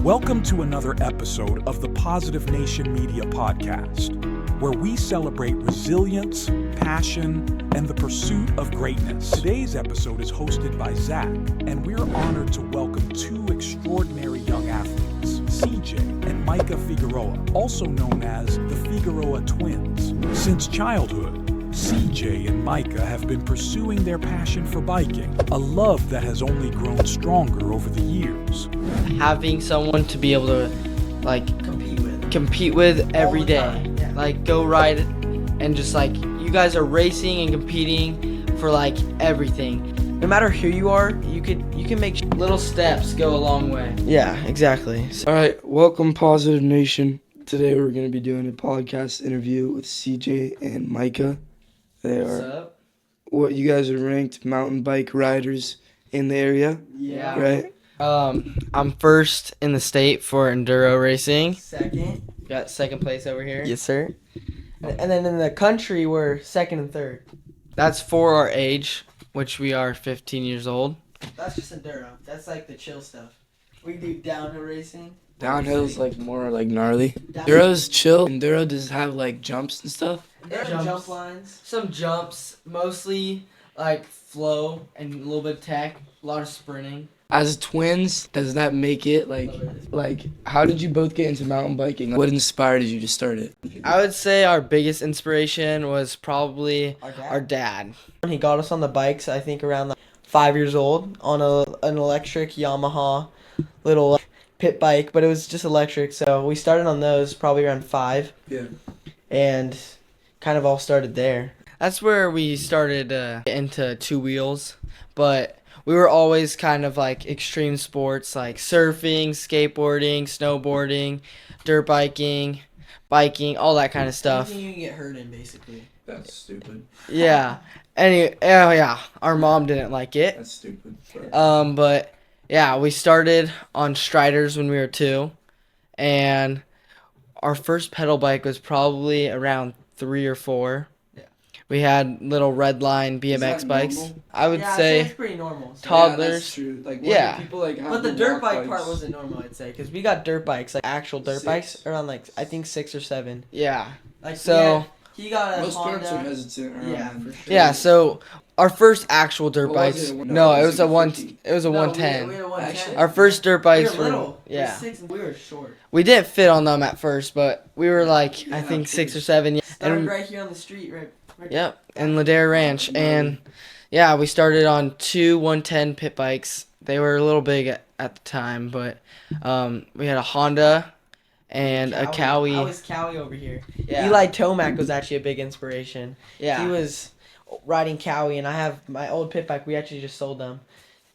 Welcome to another episode of the Positive Nation Media Podcast, where we celebrate resilience, passion, and the pursuit of greatness. Today's episode is hosted by Zack, and we're honored to welcome two extraordinary young athletes, CJ and Mikah Figueroa, also known as the Figueroa Twins. Since childhood, CJ and Mikah have been pursuing their passion for biking, a love that has only grown stronger over the years. Having someone to be able to compete with every day, go ride and just you guys are racing and competing for everything. No matter who you are, you can make little steps go a long way. Yeah, exactly. All right, welcome Positive Nation. Today we're going to be doing a podcast interview with CJ and Mikah. They are what you guys are ranked mountain bike riders in the area. Yeah. Right? I'm first in the state for enduro racing. Second. Got second place over here. Yes, sir. And then in the country, we're second and third. That's for our age, which we are 15 years old. That's just enduro. That's the chill stuff. We do downhill racing. Downhill's more gnarly. Enduro's chill. Enduro does have jumps and stuff. There's jump lines. Some jumps, mostly flow and a little bit of tech, a lot of sprinting. As twins, does that make it how did you both get into mountain biking? What inspired you to start it? I would say our biggest inspiration was probably our dad. He got us on the bikes, I think around 5 years old, on an electric Yamaha little pit bike, but it was just electric, so we started on those probably around 5. Yeah. And kind of all started there. That's where we started into two wheels, but we were always kind of extreme sports like surfing, skateboarding, snowboarding, dirt biking, all that kind of stuff. Anything you can get hurt in, basically. That's stupid. Yeah. Our mom didn't like it. That's stupid. But yeah, we started on Striders when we were 2, and our first pedal bike was probably around 3 or 4. Yeah. We had little red line BMX bikes. Normal? I would say it's pretty normal. So. toddlers. Yeah, that's true. People have But the dirt bike bikes. part wasn't normal, I'd say, because we got dirt bikes, actual dirt 6. bikes, around I think 6 or 7. Yeah. So he got a Most parents are Honda. hesitant around Yeah, that. for sure. Yeah, so our first actual dirt What was bikes. it? No, it was a 150? It was a No, 110. We had a 110. Actually, Our first dirt we bikes were were little. yeah. We were 6 and we were short. We didn't fit on them at first, but we were I think 6 or 7. Started right here on the street, right Yep, in Ladera Ranch, and yeah, we started on 2 110 pit bikes. They were a little big at the time, but we had a Honda and a Cowie. I was Cowie over here. Yeah. Eli Tomac was actually a big inspiration. Yeah. He was riding Cowie, and I have my old pit bike. We actually just sold them.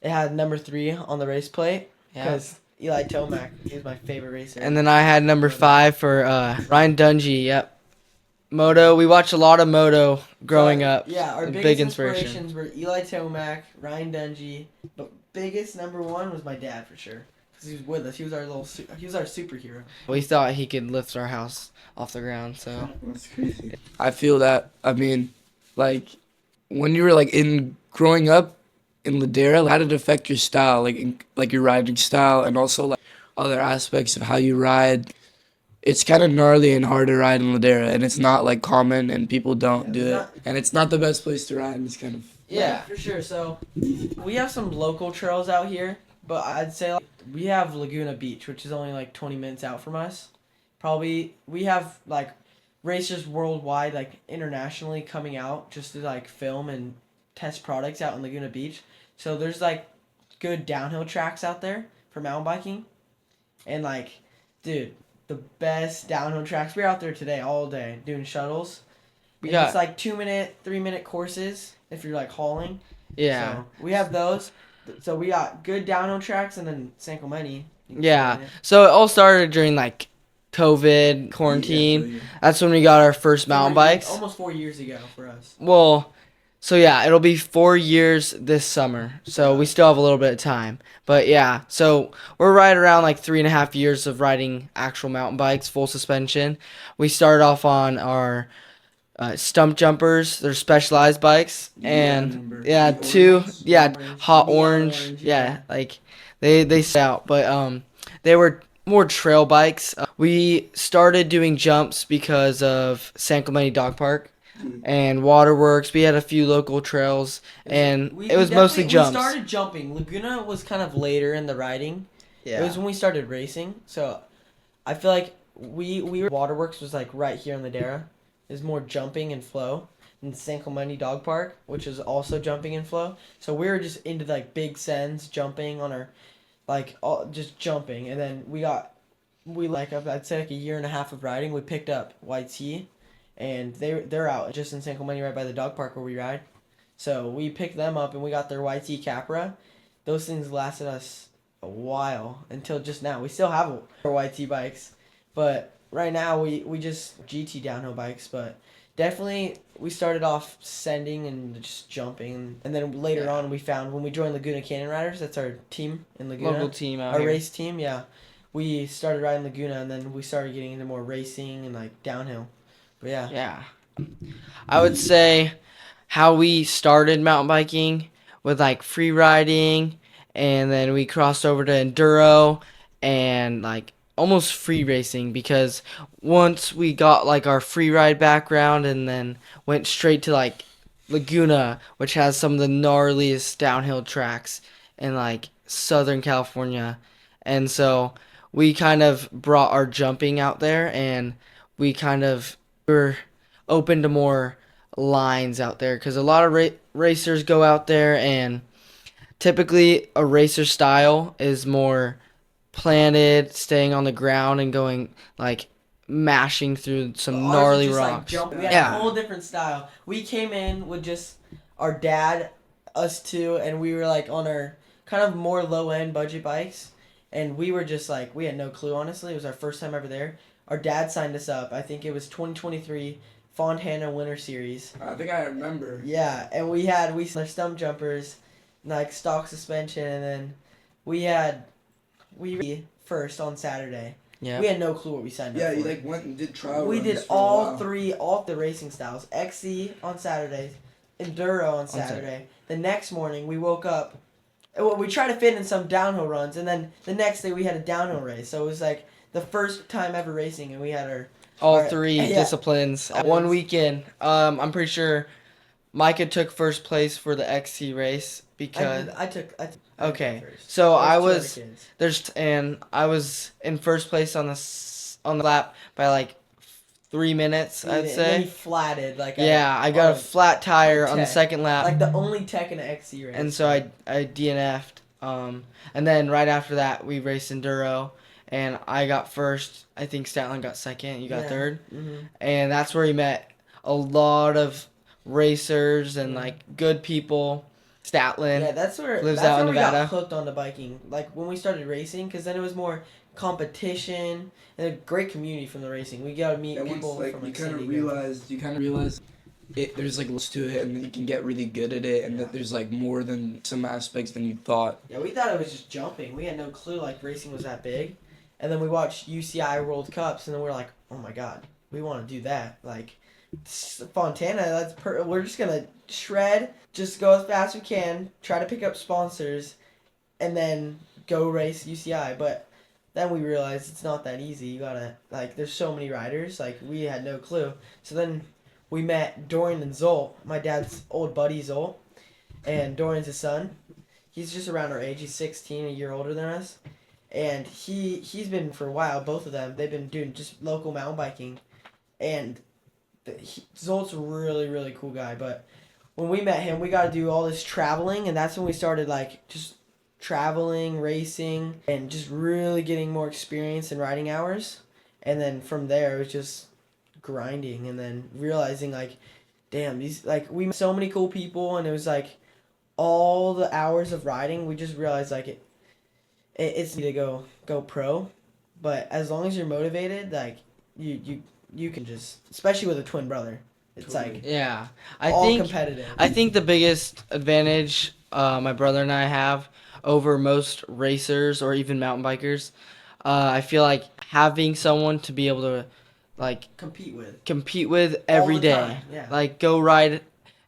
It had number 3 on the race plate because Eli Tomac is my favorite racer. And then I had number 5 for Ryan Dungey. Yep. Moto. We watched a lot of moto growing up. Yeah, our Big biggest inspiration. inspirations were Eli Tomac, Ryan Dungey, but biggest number 1 was my dad for sure. Because he was with us. He was our he was our superhero. We thought he could lift our house off the ground, so. That's crazy. I feel that. I mean, when you were growing up in Ladera, how did it affect your style, your riding style, and also other aspects of how you ride? It's kind of gnarly and hard to ride in Ladera, and it's not common, and people don't do it, and it's not the best place to ride. It's kind of Yeah, for sure. So we have some local trails out here, but I'd say we have Laguna Beach, which is only 20 minutes out from us. Probably we have racers worldwide, internationally coming out just to film and test products out in Laguna Beach. So there's good downhill tracks out there for mountain biking, and dude, the best downhill tracks. We're out there today all day doing shuttles. It's 2-minute, 3-minute courses if you're hauling. Yeah. So we have those. So we got good downhill tracks, and then San Clemente. Yeah. So it all started during COVID, quarantine. Yeah. That's when we got our first mountain bikes. Almost 4 years ago for us. Well, so yeah, it'll be 4 years this summer. So we still have a little bit of time. But yeah, so we're right around 3.5 years of riding actual mountain bikes, full suspension. We started off on our stump jumpers. They're specialized bikes, and hot orange. Yeah, they stay out, but they were more trail bikes. We started doing jumps because of San Clemente Dog Park and Waterworks. We had a few local trails, and it was mostly jumps. We started jumping. Laguna was kind of later in the riding. Yeah. It was when we started racing. So I feel like we were, Waterworks was like right here in Ladera. It was more jumping and flow. And San Clemente Dog Park, which is also jumping and flow. So we were just into like big sends, jumping on our, like just jumping. And then I'd say like a year and a half of riding. We picked up YT, and they're out just in San Clemente right by the dog park where we ride. So we picked them up and we got their YT Capra. Those things lasted us a while until just now. We still have our YT bikes, but right now we just GT downhill bikes. But definitely we started off sending and just jumping, and then later on we found when we joined Laguna Canyon Riders. That's our team in Laguna. Local team out our here. race team. Yeah, we started riding Laguna, and then we started getting into more racing and like downhill. But yeah. Yeah. I would say how we started mountain biking with like free riding, and then we crossed over to enduro and like almost free racing, because once we got like our free ride background and then went straight to like Laguna, which has some of the gnarliest downhill tracks in like Southern California. And so we kind of brought our jumping out there, and we kind of were open to more lines out there, because a lot of racers go out there, and typically a racer style is more planted, staying on the ground and going like mashing through some gnarly rocks. Like we had a whole different style. We came in with just our dad, us two, and we were like on our kind of more low end budget bikes, and we were just like, we had no clue, honestly. It was our first time ever there. Our dad signed us up. I think it was 2023 Fontana Winter Series. I think I remember. Yeah, and we our stump jumpers, like stock suspension, and then we first on Saturday. Yeah. We had no clue what we signed up for. Yeah, you like went and did trial We runs did for a all while. the racing styles. XC on Saturday, enduro on Saturday. The next morning we woke up. Well, we tried to fit in some downhill runs, and then the next day we had a downhill race. So it was like the first time ever racing, and we had all three disciplines at one weekend. I'm pretty sure Mikah took first place for the XC race because I took okay. first. So I was was I was in first place on the lap by like 3 minutes, I'd And say. then he flatted like I got a flat tire on the second lap. Like the only tech in an XC race. And so I DNF'd. And then right after that we raced enduro, and I got first. I think Statland got second. You got third. Mm-hmm. And that's where he met a lot of racers and like good people. Statland. Yeah, that's where lives that's out where in we Nevada. got hooked onto biking. Like when we started racing, because then it was more competition and a great community from the racing. We got to meet people like, from like you kind San of Diego. realize there's like less to it, and then you can get really good at it, and that there's like more than some aspects than you thought. Yeah, we thought it was just jumping. We had no clue like racing was that big. And then we watched UCI World Cups, and then we're like, oh my god, we want to do that. Like Fontana, we're just gonna shred, just go as fast as we can, try to pick up sponsors, and then go race UCI. But then we realized it's not that easy. You gotta there's so many riders. Like we had no clue. So then we met Dorian and Zolt, my dad's old buddy Zolt, and Dorian's his son. He's just around our age. He's 16, a year older than us. And he's been for a while, both of them, they've been doing just local mountain biking. And Zolt's a really, really cool guy. But when we met him, we got to do all this traveling. And that's when we started just traveling, racing, and just really getting more experience in riding hours. And then from there, it was just grinding. And then realizing damn, we met so many cool people. And it was all the hours of riding, we just realized it's need to go pro, but as long as you're motivated, you can just, especially with a twin brother, it's I all think competitive. I think the biggest advantage my brother and I have over most racers or even mountain bikers, I feel like having someone to be able to compete with every day. Time. Yeah. Go ride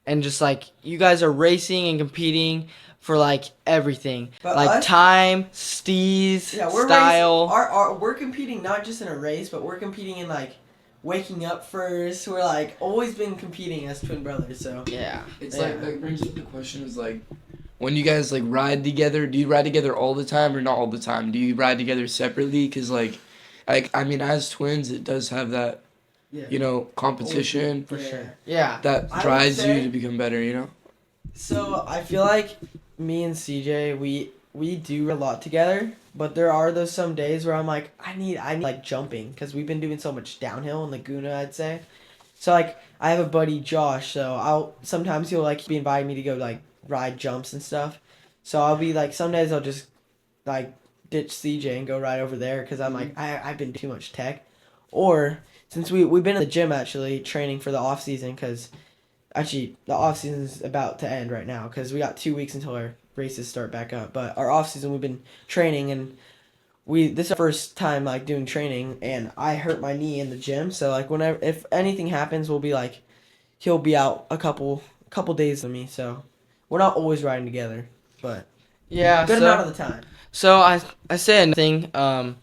and just you guys are racing and competing, for like everything, But like us- time, steez, Yeah, we're style. Racing, we're competing not just in a race, but we're competing in like waking up first. We're like always been competing as twin brothers. So Yeah, It's Yeah. like that brings up the question is like, when you guys like ride together, do you ride together all the time or not all the time? Do you ride together separately? Cause like I mean, as twins, it does have that, yeah, you know, competition for sure. yeah, that I would drives say- you to become better. You know. So I feel like me and CJ, we do a lot together, but there are those some days where I'm like, I need like jumping because we've been doing so much downhill in Laguna, I'd say. So like I have a buddy Josh, so he'll like be inviting me to go like ride jumps and stuff. So I'll be like some days I'll just like ditch CJ and go right over there because I'm like I've been too much tech, or since we've been in the gym actually training for the off season because. Actually, the off season is about to end right now because we got 2 weeks until our races start back up. But our off season, we've been training, and this is our first time like doing training, and I hurt my knee in the gym. So like whenever if anything happens, we'll be like, he'll be out a couple days with me. So we're not always riding together, but yeah. good amount of the time. So I say another thing.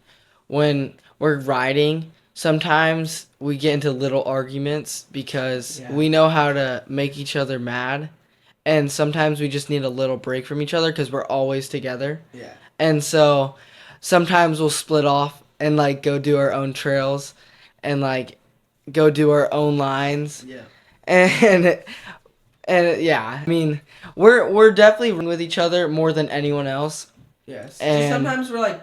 When we're riding, sometimes we get into little arguments because Yeah. we know how to make each other mad, and sometimes we just need a little break from each other because we're always together. Yeah. And so sometimes we'll split off and like go do our own trails, and like go do our own lines, Yeah. and yeah. I mean, we're definitely with each other more than anyone else. Yes. And- Sometimes we're like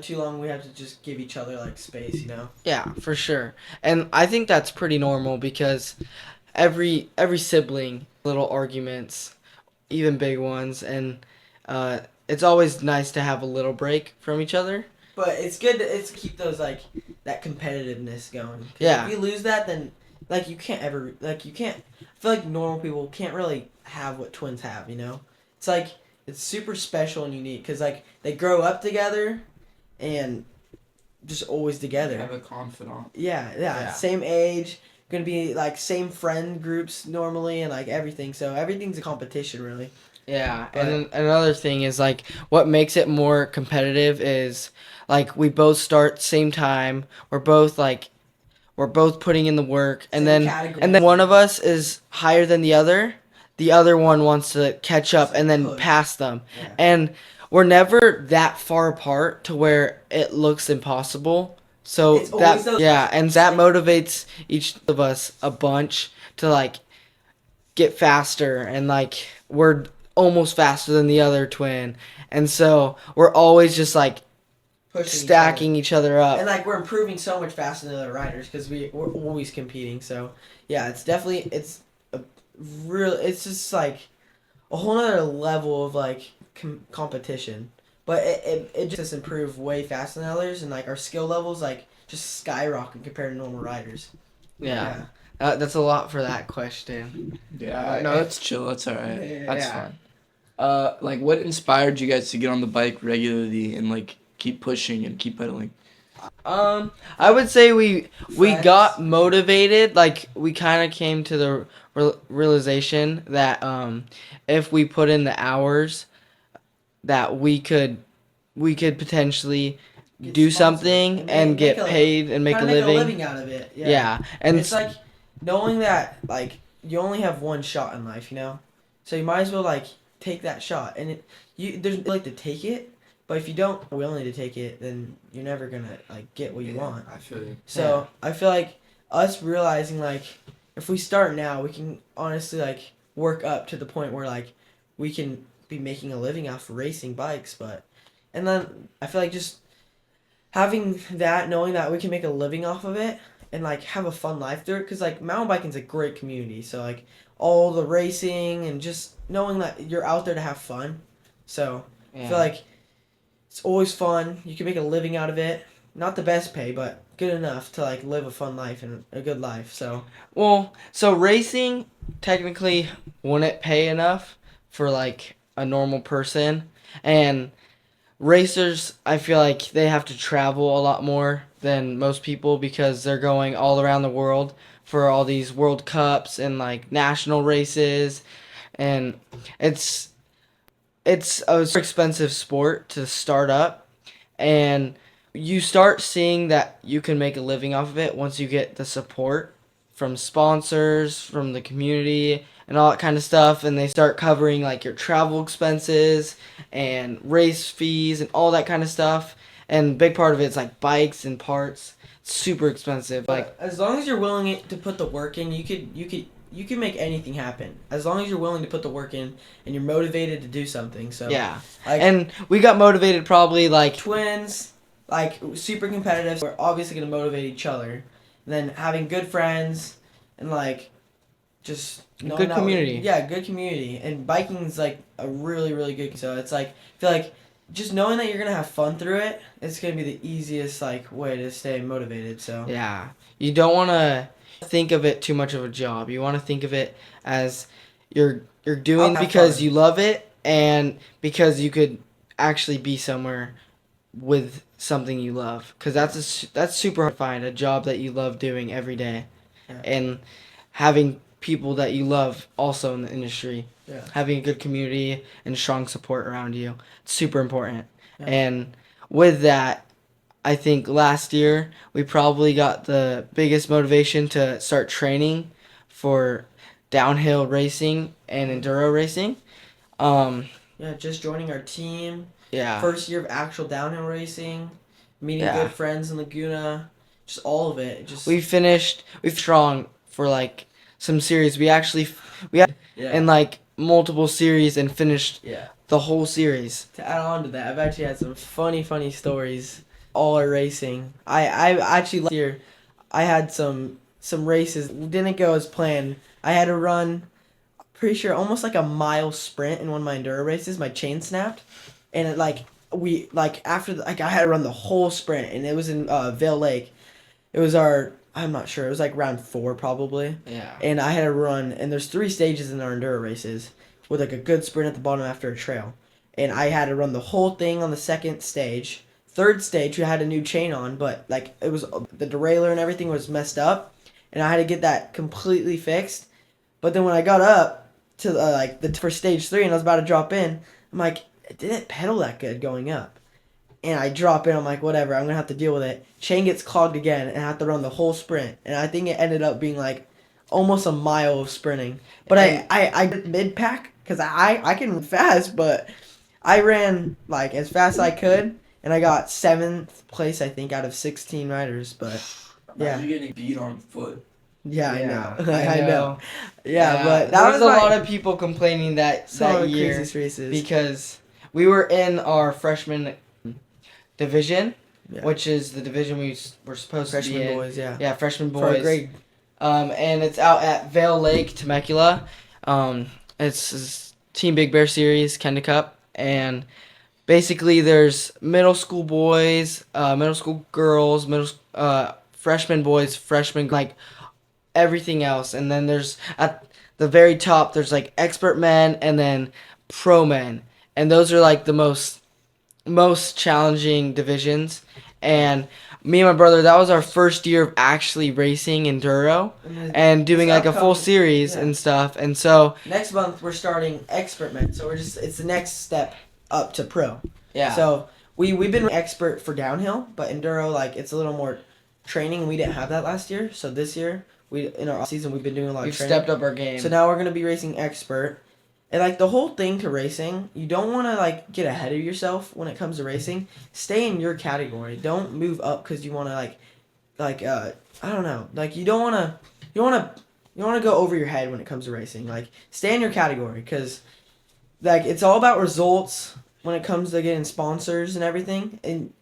too long. We have to just give each other like space, you know. Yeah, for sure. And I think that's pretty normal because every sibling, little arguments, even big ones, and it's always nice to have a little break from each other. But it's good to keep those like that competitiveness going. 'Cause Yeah. If you lose that, then like you can't ever like you can't. I feel like normal people can't really have what twins have. You know, it's like it's super special and unique because like they grow up together, and just always together. Have a confidant. Yeah. Same age, gonna be like same friend groups normally, and like everything. So everything's a competition, really. Yeah, But- and then another thing is like what makes it more competitive is like we both start same time. We're both putting in the work, and Same then category. one of us is higher than the other. The other one wants to catch up and then push. pass them. Yeah. And we're never that far apart to where it looks impossible. So It's always those- and that motivates each of us a bunch to like get faster, and like we're almost faster than the other twin. And so we're always just like Pushing each stacking each other up. And like we're improving so much faster than other riders because we're always competing. So yeah, it's definitely it's just like a whole other level of like competition. But it just improve way faster than others, and like our skill levels like just skyrocket compared to normal riders. Yeah. That's a lot for that question. Yeah. No, that's chill. That's all right. Yeah. That's Yeah. fine. Like, what inspired you guys to get on the bike regularly and like keep pushing and keep pedaling? I would say we Friends. got motivated. Like we kind of came to the realization that if we put in the hours, that we could potentially Get do sponsored something and and make get a- paid and make a Kinda living. out of it. Yeah. Yeah, and It's like knowing that like you only have one shot in life, you know, so you might as well like take that shot, and there's like to take it, but if you don't willing to take it, then you're never gonna like get what you want. I feel you. So I feel like us realizing like if we start now, we can honestly like work up to the point where like we can be making a living off of racing bikes, and then I feel like just having that, knowing that we can make a living off of it and like have a fun life through it, because like mountain biking's a great community. So like all the racing and just knowing that you're out there to have fun. So I feel like it's always fun. You can make a living out of it. Not the best pay, but good enough to like live a fun life and a good life. So so racing technically wouldn't pay enough for like a normal person, and racers, I feel like they have to travel a lot more than most people because they're going all around the world for all these World Cups and like national races, and it's it's a super expensive sport to start up, and you start seeing that you can make a living off of it once you get the support from sponsors, from the community, and all that kind of stuff, and they start covering like your travel expenses and race fees and all that kind of stuff. And a big part of it is like bikes and parts. It's super expensive. Like, as long as you're willing to put the work in, you can make anything happen. As long as you're willing to put the work in and you're motivated to do something. So yeah. like, And we got motivated probably like twins, like super competitive. We're obviously gonna motivate each other. And then having good friends and like just knowing good that community. Yeah, good community. And biking's like a really, really good. So it's like, I feel like just knowing that you're gonna have fun through it, it's gonna be the easiest like way to stay motivated. So yeah. You don't want to think of it too much of a job. You want to think of it as you're doing Have because fun. you love it and because you could actually be somewhere with something you love. Because that's super hard to find, a job that you love doing every day, Yeah. and having people that you love also in the industry. Yeah. Having a good community and strong support around you. It's super important. Yeah. And with that, I think last year we probably got the biggest motivation to start training for downhill racing and enduro racing. Yeah, just joining our team. Yeah. First year of actual downhill racing, meeting Yeah. good friends in Laguna, just all of it. Just We've strong for like some series. We had yeah. in like multiple series and finished Yeah. the whole series. To add on to that, I've actually had some funny stories all our racing. I actually last year I had some races didn't go as planned. I had to run pretty sure almost like a mile sprint in one of my enduro races. My chain snapped, and it after I had to run the whole sprint, and it was in Vail Lake. It was I'm not sure. It was like round 4 probably. Yeah. And I had to run, and there's 3 stages in our enduro races with like a good sprint at the bottom after a trail. And I had to run the whole thing on the second stage. Third stage, we had a new chain on, but like it was the derailleur and everything was messed up, and I had to get that completely fixed. But then when I got up to for stage 3 and I was about to drop in, I'm like, it didn't pedal that good going up. And I drop in, I'm like, whatever, I'm gonna have to deal with it. Chain gets clogged again, and I have to run the whole sprint. And I think it ended up being like almost a mile of sprinting. But I did mid pack because I can run fast, but I ran like as fast as I could, and I got 7th place I think out of 16 riders. But yeah, You're getting beat on foot. yeah, I Yeah, know, I know. Yeah, but there that was was a my- lot of people complaining that some of the year craziest races. because we were in our freshman division, Yeah. which is the division we were supposed to be Freshman in. boys, yeah. Yeah, freshman For our boys. grade. And it's out at Vail Lake, Temecula. It's Team Big Bear Series, Kenda Cup, and basically there's middle school boys, middle school girls, freshman boys, freshman like everything else, and then there's at the very top there's like expert men and then pro men, and those are like the most challenging divisions. And me and my brother, that was our first year of actually racing enduro and doing like a full upcoming- series yeah. and stuff. And so Next month we're starting expert men, so it's the next step up to pro. yeah, So we've been expert for downhill, but enduro like it's a little more training. We didn't have that last year, so this year in our off season we've been doing a lot we've of training. stepped up our game. So now we're gonna be racing expert, and like the whole thing to racing, you don't want to like get ahead of yourself when it comes to racing. Stay in your category. Don't move up because you want to I don't know, like you don't want to go over your head when it comes to racing. Like stay in your category because like it's all about results when it comes to getting sponsors and everything. And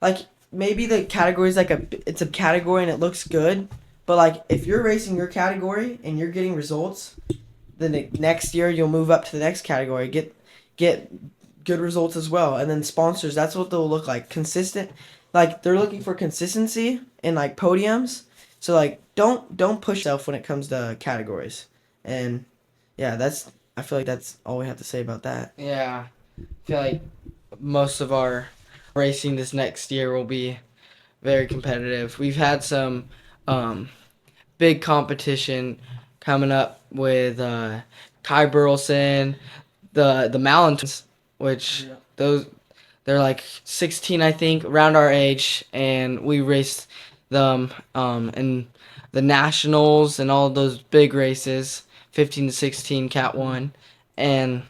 like maybe the category is it's a category and it looks good, but like if you're racing your category and you're getting results, then next year you'll move up to the next category, get good results as well, and then sponsors. That's what they'll look like. Consistent, like they're looking for consistency and like podiums. So like don't push yourself when it comes to categories. And yeah, I feel like that's all we have to say about that. Yeah, I feel like most of our racing this next year will be very competitive. We've had some big competition coming up with Kai Burleson, the Mallon twins, which Yeah. they're like 16, I think, around our age, and we raced them in the nationals and all those big races, 15 to 16 Cat 1, and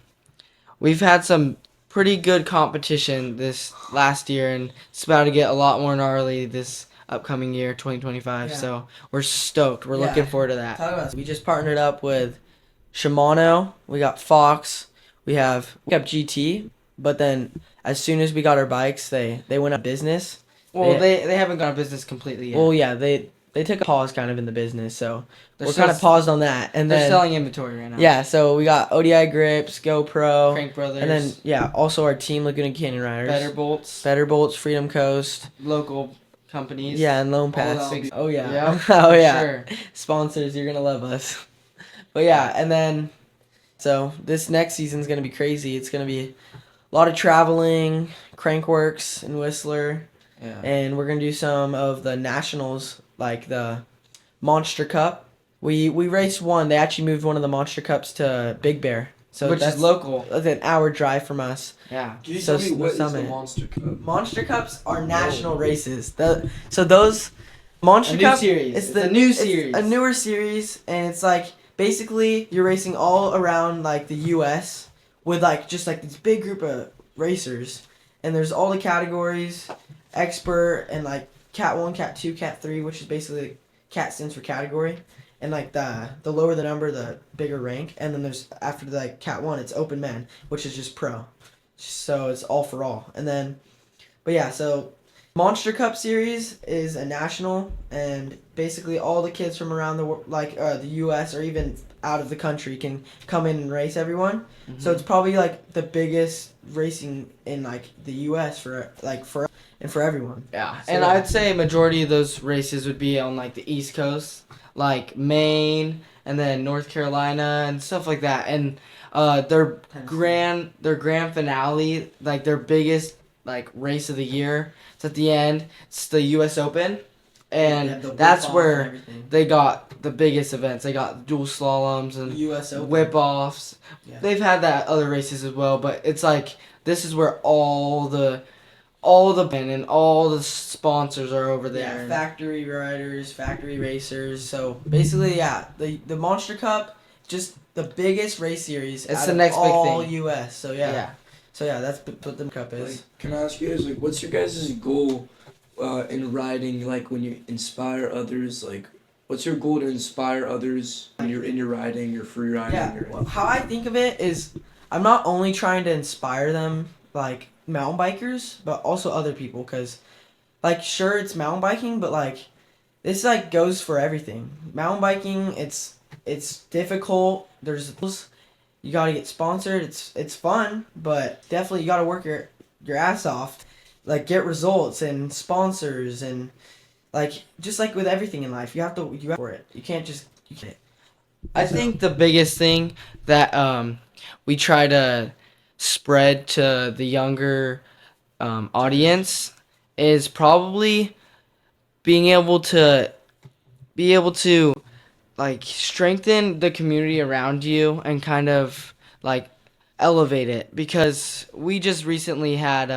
we've had some pretty good competition this last year, and it's about to get a lot more gnarly this upcoming year, 2025. Yeah. So we're stoked. We're Yeah. looking forward to that. Talk about this. We just partnered up with Shimano. We got Fox. We have GT. But then as soon as we got our bikes, they went out of business. Well, they haven't gone out of business completely yet. Well, yeah, they took a pause kind of in the business, so They're we're still kind of paused on that. And they're then selling inventory right now. yeah, so we got ODI grips, GoPro, Crank Brothers, and then yeah, also our team Laguna Canyon Riders, Better Bolts, Freedom Coast, local companies. yeah, and Lone All Pass. that big- Oh yeah, Yeah, oh for yeah, sure. sponsors, you're gonna love us. But yeah, and then so this next season's gonna be crazy. It's gonna be a lot of traveling, Crankworks and Whistler. Yeah. And we're gonna do some of the nationals, like the Monster Cup. We raced one. They actually moved one of the Monster Cups to Big Bear, so Which that's is local. That's an hour drive from us. Yeah. Can you So tell me what is the Summit. Monster Cup? Monster Cups are national races. So those Monster A new Cup series. It's It's a new it's series. a newer series, and it's like basically you're racing all around like the U.S. with like just like this big group of racers, and there's all the categories. Expert and like Cat 1, Cat 2, Cat 3, which is basically Cat stands for category, and like the lower the number, the bigger rank. And then there's after the like Cat 1, it's Open Man, which is just pro, so it's all for all. And then, but yeah, so Monster Cup series is a national, and basically all the kids from around the the U.S. or even out of the country can come in and race everyone. Mm-hmm. So it's probably like the biggest racing in like the U.S. for everyone. Yeah. So, And yeah. I'd say a majority of those races would be on like the East Coast, like Maine and then North Carolina and stuff like that. And their grand finale, like their biggest like race of the year, it's at the end. It's the U.S. Open, and that's where they got the biggest events. They got dual slaloms and U.S. Open. whip offs. Yeah. They've had that other races as well, but it's like this is where all the and all the sponsors are over there. Yeah, factory riders, factory racers. So basically, yeah, the Monster Cup, just the biggest race series. It's out the of next big all thing. U.S. So yeah. Yeah. So yeah, that's what the cup is. Like, can I ask you guys, like, what's your guys' goal in riding? Like, when you inspire others, like, what's your goal to inspire others when you're in your riding, your free riding? Yeah, or well, how I think of it is, I'm not only trying to inspire them, like mountain bikers, but also other people, because, like, sure it's mountain biking, but like, this like goes for everything. Mountain biking, it's difficult. You gotta get sponsored. It's fun, but definitely you gotta work your ass off, like get results and sponsors and like just like with everything in life, you have to for it. You can't. I think the biggest thing that we try to spread to the younger audience is probably being able to like strengthen the community around you and kind of like elevate it, because we just recently had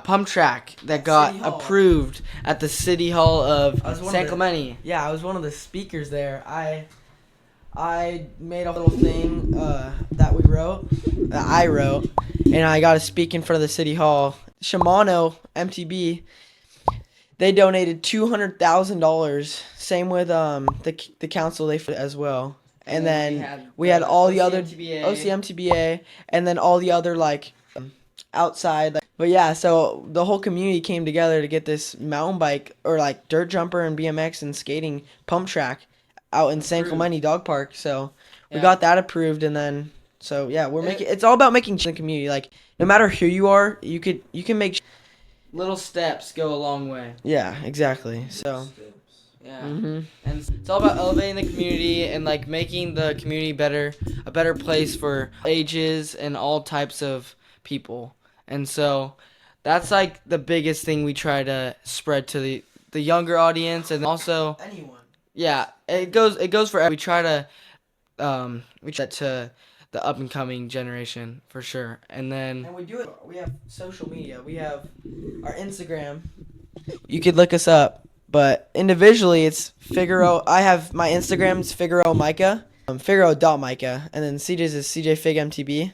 pump track that got City Hall. approved at the City Hall of I was one of San the- Clemente. Yeah, I was one of the speakers there. I made a little thing that I wrote, and I got to speak in front of the City Hall. Shimano MTB, they donated $200,000. Same with the council as well. And then we had all the other OCMTBA, and then all the other like outside. But yeah, so the whole community came together to get this mountain bike or like dirt jumper and BMX and skating pump track out in San Clemente Dog Park. So we got that approved, and then so yeah, it's all about making the community. Like no matter who you are, you can make little steps go a long way. Yeah, exactly. So Yeah. Mm-hmm. And it's all about elevating the community and like making the community a better place for ages and all types of people. And so that's like the biggest thing we try to spread to the younger audience, and also anyone. yeah, it goes for we try to to the up and coming generation for sure. And then And we do it. We have social media. We have our Instagram. You could look us up, but individually it's Figueroa. I have my Instagram's Figueroa Micah, Figueroa.Micah, and then CJ's is CJ Fig MTB.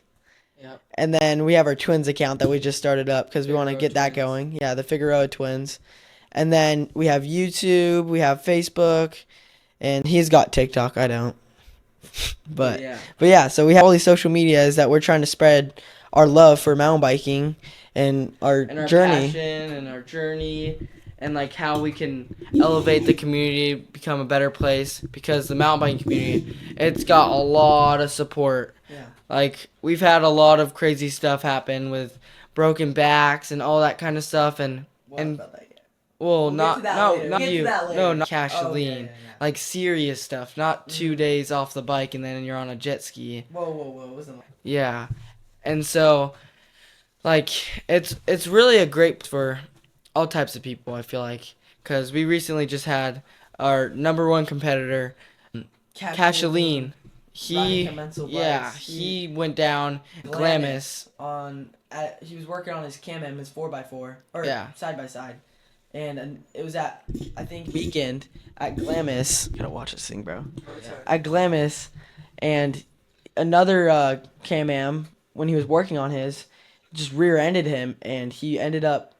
Yep. And then we have our Twins account that we just started up because we want to Figueroa get that Twins. going. Yeah, the Figueroa Twins. And then we have YouTube, we have Facebook, and he's got TikTok. I don't. But yeah, so we have all these social medias that we're trying to spread our love for mountain biking and our journey. passion and our journey and like how we can elevate the community, become a better place, because the mountain biking community, it's got a lot of support. Yeah. Like we've had a lot of crazy stuff happen with broken backs and all that kind of stuff, and About that, yeah. well, We'll get not to that no later. not We'll get you, to that later. no, not Casheline, Oh, yeah. like serious stuff, not 2 days off the bike and then you're on a jet ski. Whoa. Wasn't like Yeah. And so like it's really a great for all types of people, I feel like, cuz we recently just had our number one competitor, Casheline. He he went down Glamis. He was working on his Cam-M, his 4x4 or Yeah. side by side, and it was at I think weekend at Glamis. Gotta watch this thing, bro. At Glamis, and another Cam-M when he was working on his just rear-ended him, and he ended up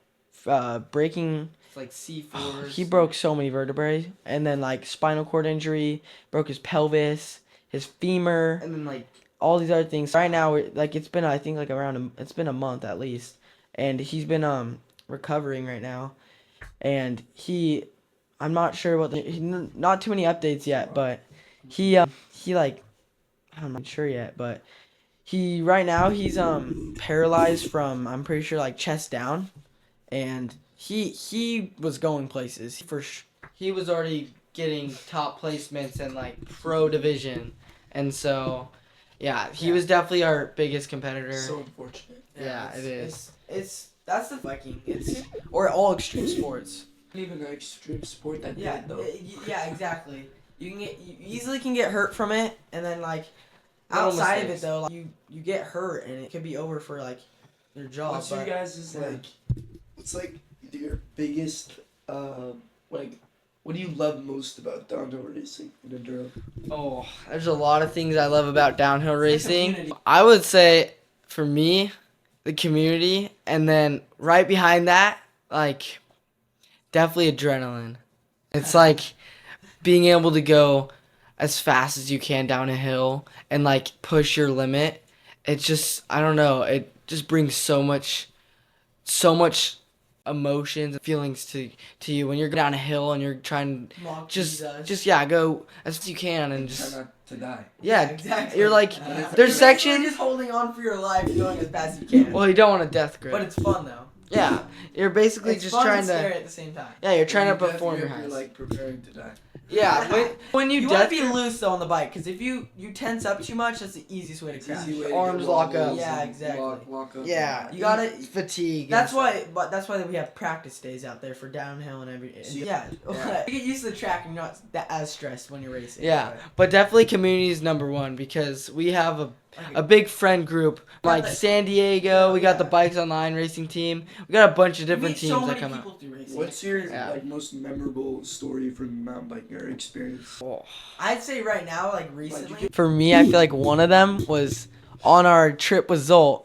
breaking. It's like C4s. He broke so many vertebrae, and then like spinal cord injury, broke his pelvis, his femur, and then like all these other things. Right now, like it's been I think like it's been a month at least, and he's been recovering right now, and I'm not sure not too many updates yet, but he like I'm not sure yet, but right now he's paralyzed from I'm pretty sure like chest down, and he was going places for sure. he was already getting top placements in like pro division, and so yeah, he was definitely our biggest competitor. So unfortunate. Yeah, it is. It's that's the Viking. Or all extreme sports. Even an extreme sport that Yeah, bad though. yeah, exactly. You easily can get hurt from it, and then like Little outside of it mistakes. though, like, you get hurt and it could be over for like your job. What's your but- guys' yeah. what's like your biggest like what do you love most about downhill racing in enduro? Oh, there's a lot of things I love about downhill racing. community. I would say for me, the community, and then right behind that, like definitely adrenaline. It's like being able to go as fast as you can down a hill and like push your limit. It's just, I don't know, it just brings so much emotions and feelings to you when you're down a hill and you're trying to Mock just Jesus. go as fast as you can and Try just not to die. yeah, exactly. you're like You're there's basically sections. just holding on for your life, going as fast as you can. Well, you don't want a death grip. But it's fun though. Yeah, you're basically It's just fun trying and scary to. at the same time. Yeah, you're trying to You perform your definitely highs. like preparing to die. Yeah, when you You want death to be grip, loose though on the bike, because if you tense up too much, that's the easiest way to crash. Easy way to Arms get lock wobbles up. Yeah, and exactly. Lock up. yeah, You gotta- fatigue. That's and stuff. that's why we have practice days out there for downhill and everything. See- Yeah, Yeah. you get used to the track and you're not as stressed when you're racing. Yeah, but definitely community is number one because we have a big friend group like the- San Diego. We got the Yeah. Bikes Online racing team. We got a bunch of You different meet teams so that many come people out. through racing. What's your Yeah. like most memorable story from mountain biking or experience? I'd say right now, like recently. you For me, I feel like one of them was on our trip with Zolt.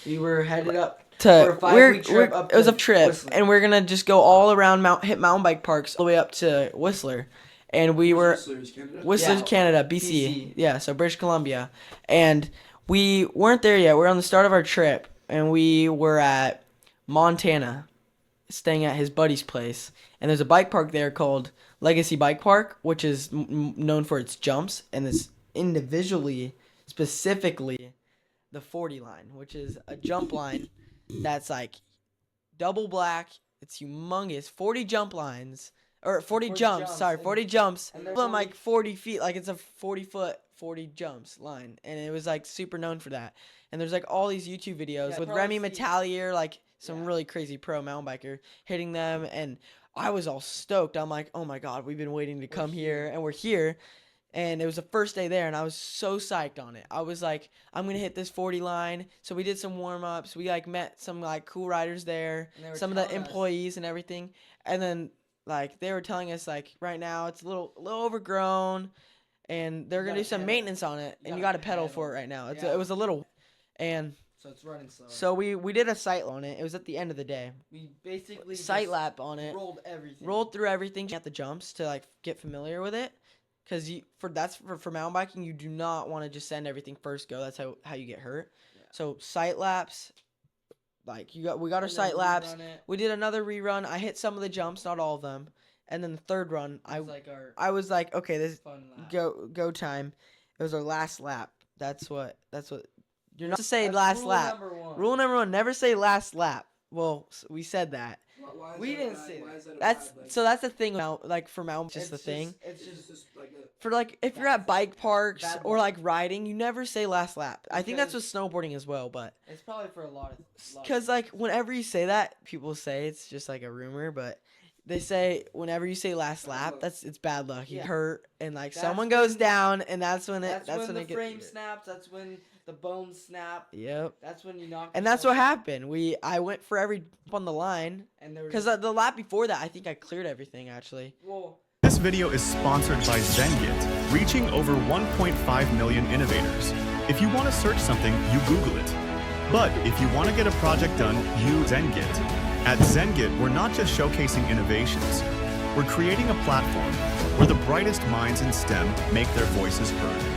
We were headed up To For a 5-week trip up it was to a trip, Whistler. and we're gonna just go all around hit mountain bike parks all the way up to Whistler, and we were Whistler's Canada? Whistler's Yeah. Canada, BC. Yeah, so British Columbia. And we weren't there yet. We were on the start of our trip, and we were at Montana, staying at his buddy's place. And there's a bike park there called Legacy Bike Park, which is known for its jumps, and this specifically, the 40 line, which is a jump line that's like double black. It's humongous. 40 jump lines. Or 40 jumps, sorry, 40 jumps. and they're From like 40 feet, like it's a 40-foot, 40 jumps line. And it was like super known for that. And there's like all these YouTube videos Yeah, with probably Remy see- Metallier, like some Yeah. really crazy pro mountain biker, hitting them. And I was all stoked. I'm like, oh my God, we've been waiting to come here. And we're here. And it was the first day there, and I was so psyched on it. I was like, I'm going to hit this 40 line. So we did some warm-ups. We, like, met some, like, cool riders there, And they were some of the telling us- employees and everything. And then, like, they were telling us, like, right now it's a little overgrown, and they're going to gotta do some pedal. maintenance on it, and you got to pedal for it right now. It was a little, and So it's running slow. so we did a sight on it. It was at the end of the day. We basically Sight just lap on it. rolled everything. Rolled through everything at the jumps to like get familiar with it, because for mountain biking you do not want to just send everything first go. That's how you get hurt. Yeah. So sight laps, like we got our And sight then laps. rerun it. We did another rerun. I hit some of the jumps, not all of them, and then the third run It was like our I was like, okay, this fun lap. go time. It was our last lap. That's what you're not to say That's last rule lap. number one. Rule number 1: never say last lap. Well, we said that. Why is We that didn't bad? say Why that. is that a That's bad, like, so that's the thing about like for mountain, just It's the thing. It's it's just just like a For like if you're at bike parks Bad or luck. like riding, you never say last lap. I think that's with Because- snowboarding as well, but it's probably for a lot of because like whenever you say that, people say it's just like a rumor, but they say whenever you say last lap, it's bad luck. You Yeah. hurt and like That's someone when- goes down, and that's when that's when the it frame snaps. That's when the bones snap. Yep. That's when you knock. And that's what yourself happened. I went for every jump on the line out. And there was because the lap before that, I think I cleared everything actually. well, This video is sponsored by ZenGit, reaching over 1.5 million innovators. If you want to search something, you Google it. But if you want to get a project done, you ZenGit. At ZenGit, we're not just showcasing innovations. We're creating a platform where the brightest minds in STEM make their voices heard.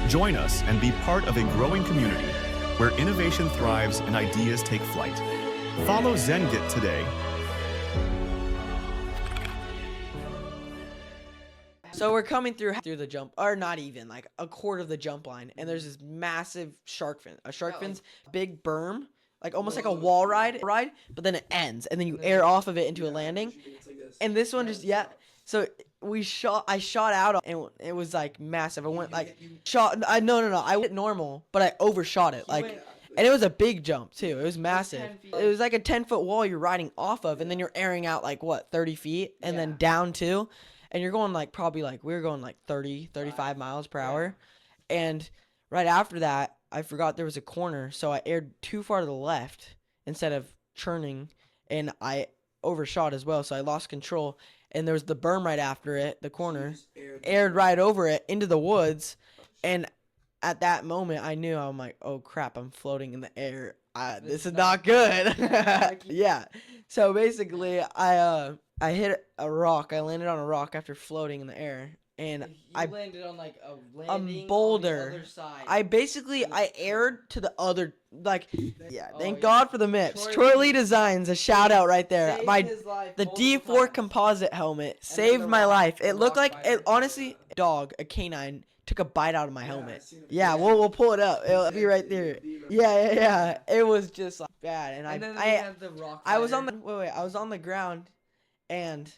Join us and be part of a growing community where innovation thrives and ideas take flight. Follow ZenGit today. So we're coming through the jump, or not even like a quarter of the jump line, and there's this massive shark fin. A shark fin's big berm, like almost like a wall ride, but then it ends, and then you air off of it into a landing. it's like this. And this one just So I shot out, and it was like massive. I went like no. I went normal, but I overshot it like. And it was a big jump too. It was massive. 10 feet. It was like a 10-foot wall you're riding off of, and then you're airing out like what 30 feet, and then down too, and you're going like probably like we were going like 30, 35 miles per hour, and right after that I forgot there was a corner, so I aired too far to the left instead of churning, and I overshot as well, so I lost control, and there was the berm right after it, the corner, aired right over it into the woods, and at that moment, I knew, I'm like, oh crap, I'm floating in the air. This is not good. Yeah. So basically, I hit a rock. I landed on a rock after floating in the air, and you I landed on like a landing boulder. on the other side. I aired to the other, like, yeah. Thank yeah. God for the MIPS. Troy Troy Lee Lee Designs, a shout out right there. Saved his life The multiple D4 times. composite helmet then saved the my rock- life. the It looked rock like biter. it. Honestly, a canine took a bite out of my helmet. seen it. Yeah, we'll pull it up. It'll be right there. Yeah. It was just like bad, and and then I they had the rock. I was on fighter. the I was on the ground, and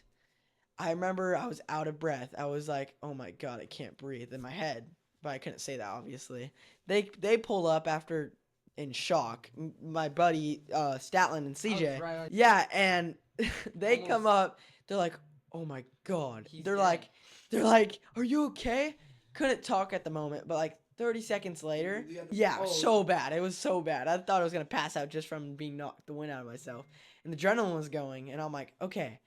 I remember I was out of breath. I was like, "Oh my god, I can't breathe" in my head, but I couldn't say that obviously. They pull up after in shock. My buddy Statland and CJ. right on- Yeah, and they Almost- come up. They're like, "Oh my god." He's They're dead. like, "Are you okay?" Couldn't talk at the moment, but like 30 seconds later, yeah, Oh. so bad. It was so bad. I thought I was gonna pass out just from being knocked the wind out of myself, and the adrenaline was going. And I'm like, okay,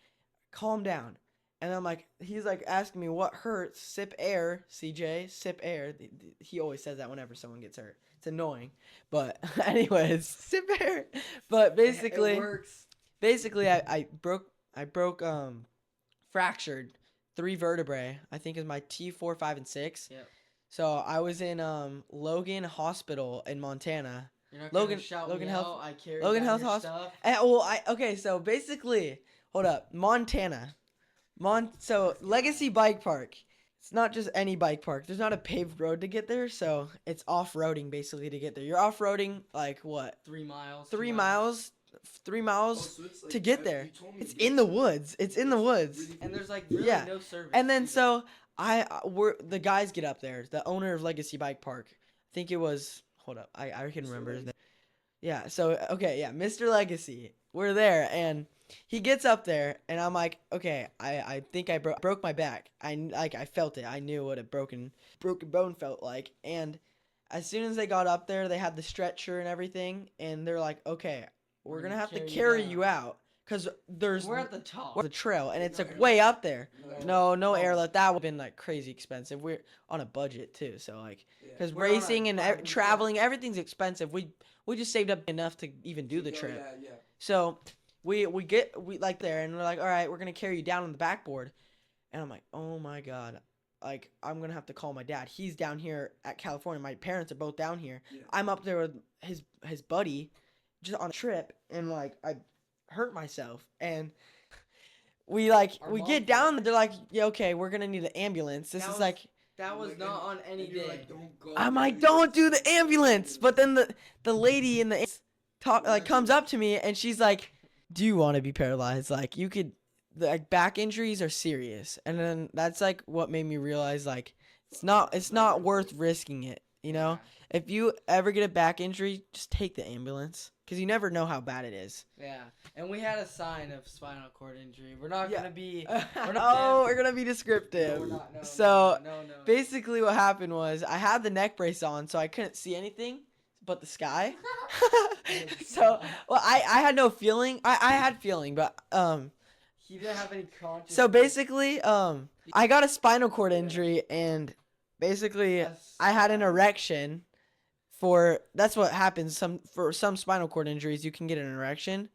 calm down. And I'm like, he's like asking me what hurts. Sip air, CJ. Sip air. He always says that whenever someone gets hurt. It's annoying, but anyways, sip air. But basically, it works. basically, I broke fractured 3 vertebrae. I think is my T4, 5, and 6. Yep. So I was in Logan Hospital in Montana. You're not Logan- gonna shout Logan me Health- out. I carried Logan down Health your Hospital. stuff. Okay, so basically, hold up, Montana. So Legacy Bike Park. It's not just any bike park. There's not a paved road to get there, so it's off-roading basically to get there. You're off-roading like what? 3 miles. 3 2 miles. 3 miles Oh, so it's like- to get you there. told me It's to get in the to- woods. It's in the woods. really- And there's like really Yeah. no service. And then either. so the guys get up there. The owner of Legacy Bike Park. I think it was. Hold up. I can remember his name. Yeah. So okay. Yeah. Mr. Legacy. We're there, and he gets up there, and I'm like, okay. I think I broke my back. I felt it. I knew what a broken bone felt like. And as soon as they got up there, they had the stretcher and everything, and they're like, okay, we're gonna have to carry you out. Because we're at the top. the trail, and it's like way up there. No airlift. That would have been like crazy expensive. We're on a budget too, so like, because We're on racing a and budget. traveling, everything's expensive. We just saved up enough to even do the trip. Yeah. So we like there, and we're like, all right, we're gonna carry you down on the backboard, and I'm like, oh my god, like I'm gonna have to call my dad. He's down here at California. My parents are both down here. Yeah. I'm up there with his buddy, just on a trip, and like I hurt myself, and we get down. They're like, yeah, okay, we're gonna need an ambulance. This That is was- like. That was not on any And you're day. like, don't go. I'm like, don't do the ambulance. But then the lady in the comes up to me, and she's like, do you want to be paralyzed? Like, you could, like, back injuries are serious. And then that's like what made me realize, like, it's not worth risking it. You know, if you ever get a back injury, just take the ambulance, because you never know how bad it is. Yeah, and we had a sign of spinal cord injury. We're not Yeah. gonna be. We're gonna be descriptive. No, we're not. No, So no. basically, what happened was I had the neck brace on, so I couldn't see anything but the sky. So, well, I had no feeling. I had feeling, but He didn't have any conscious. So basically, I got a spinal cord injury, and basically, I had an erection. That's what happens. For some spinal cord injuries, you can get an erection,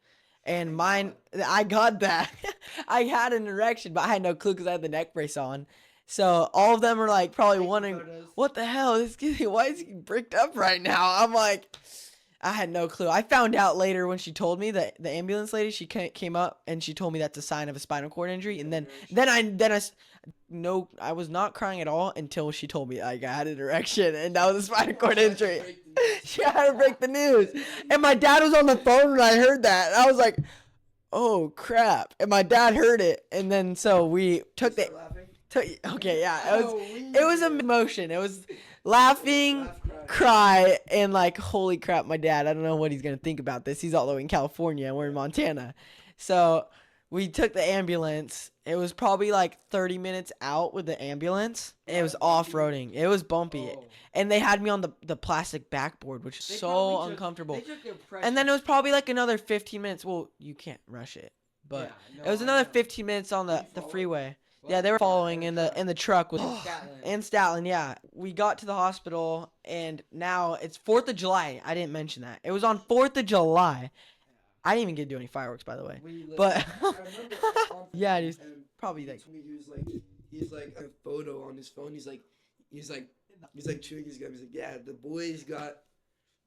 and mine, I got that. I had an erection, but I had no clue because I had the neck brace on. So all of them are like probably wondering, photos. what the hell? Why is he bricked up right now? I'm like, I had no clue. I found out later when she told me that the ambulance lady, she came up and she told me that's a sign of a spinal cord injury. And I was not crying at all until she told me like, I had an erection and that was a spinal cord injury. She had to break the news. And my dad was on the phone when I heard that. And I was like, oh crap. And my dad heard it. And then so we took the... Laughing? Okay, yeah, it was an emotion. It was laughing, cry, and like, holy crap, my dad, I don't know what he's gonna think about this. He's all the way in California and we're in Montana. So we took the ambulance. It was probably like 30 minutes out with the ambulance. It was off-roading. It was bumpy. Oh. And they had me on the plastic backboard, which is They so probably took- uncomfortable. They took their precious. And then it was probably like another 15 minutes. Well, you can't rush it. But Yeah, it was no, another I know. 15 minutes on the freeway. Well, Yeah, they were following in the truck with Statland. and Statland. Yeah, we got to the hospital, and now it's 4th of July. I didn't mention that. It was on 4th of July. I didn't even get to do any fireworks, by the way. But I remember yeah, dude, and probably he like told me he's like a photo on his phone. He's like chewing his gum. He's like, yeah, the boys got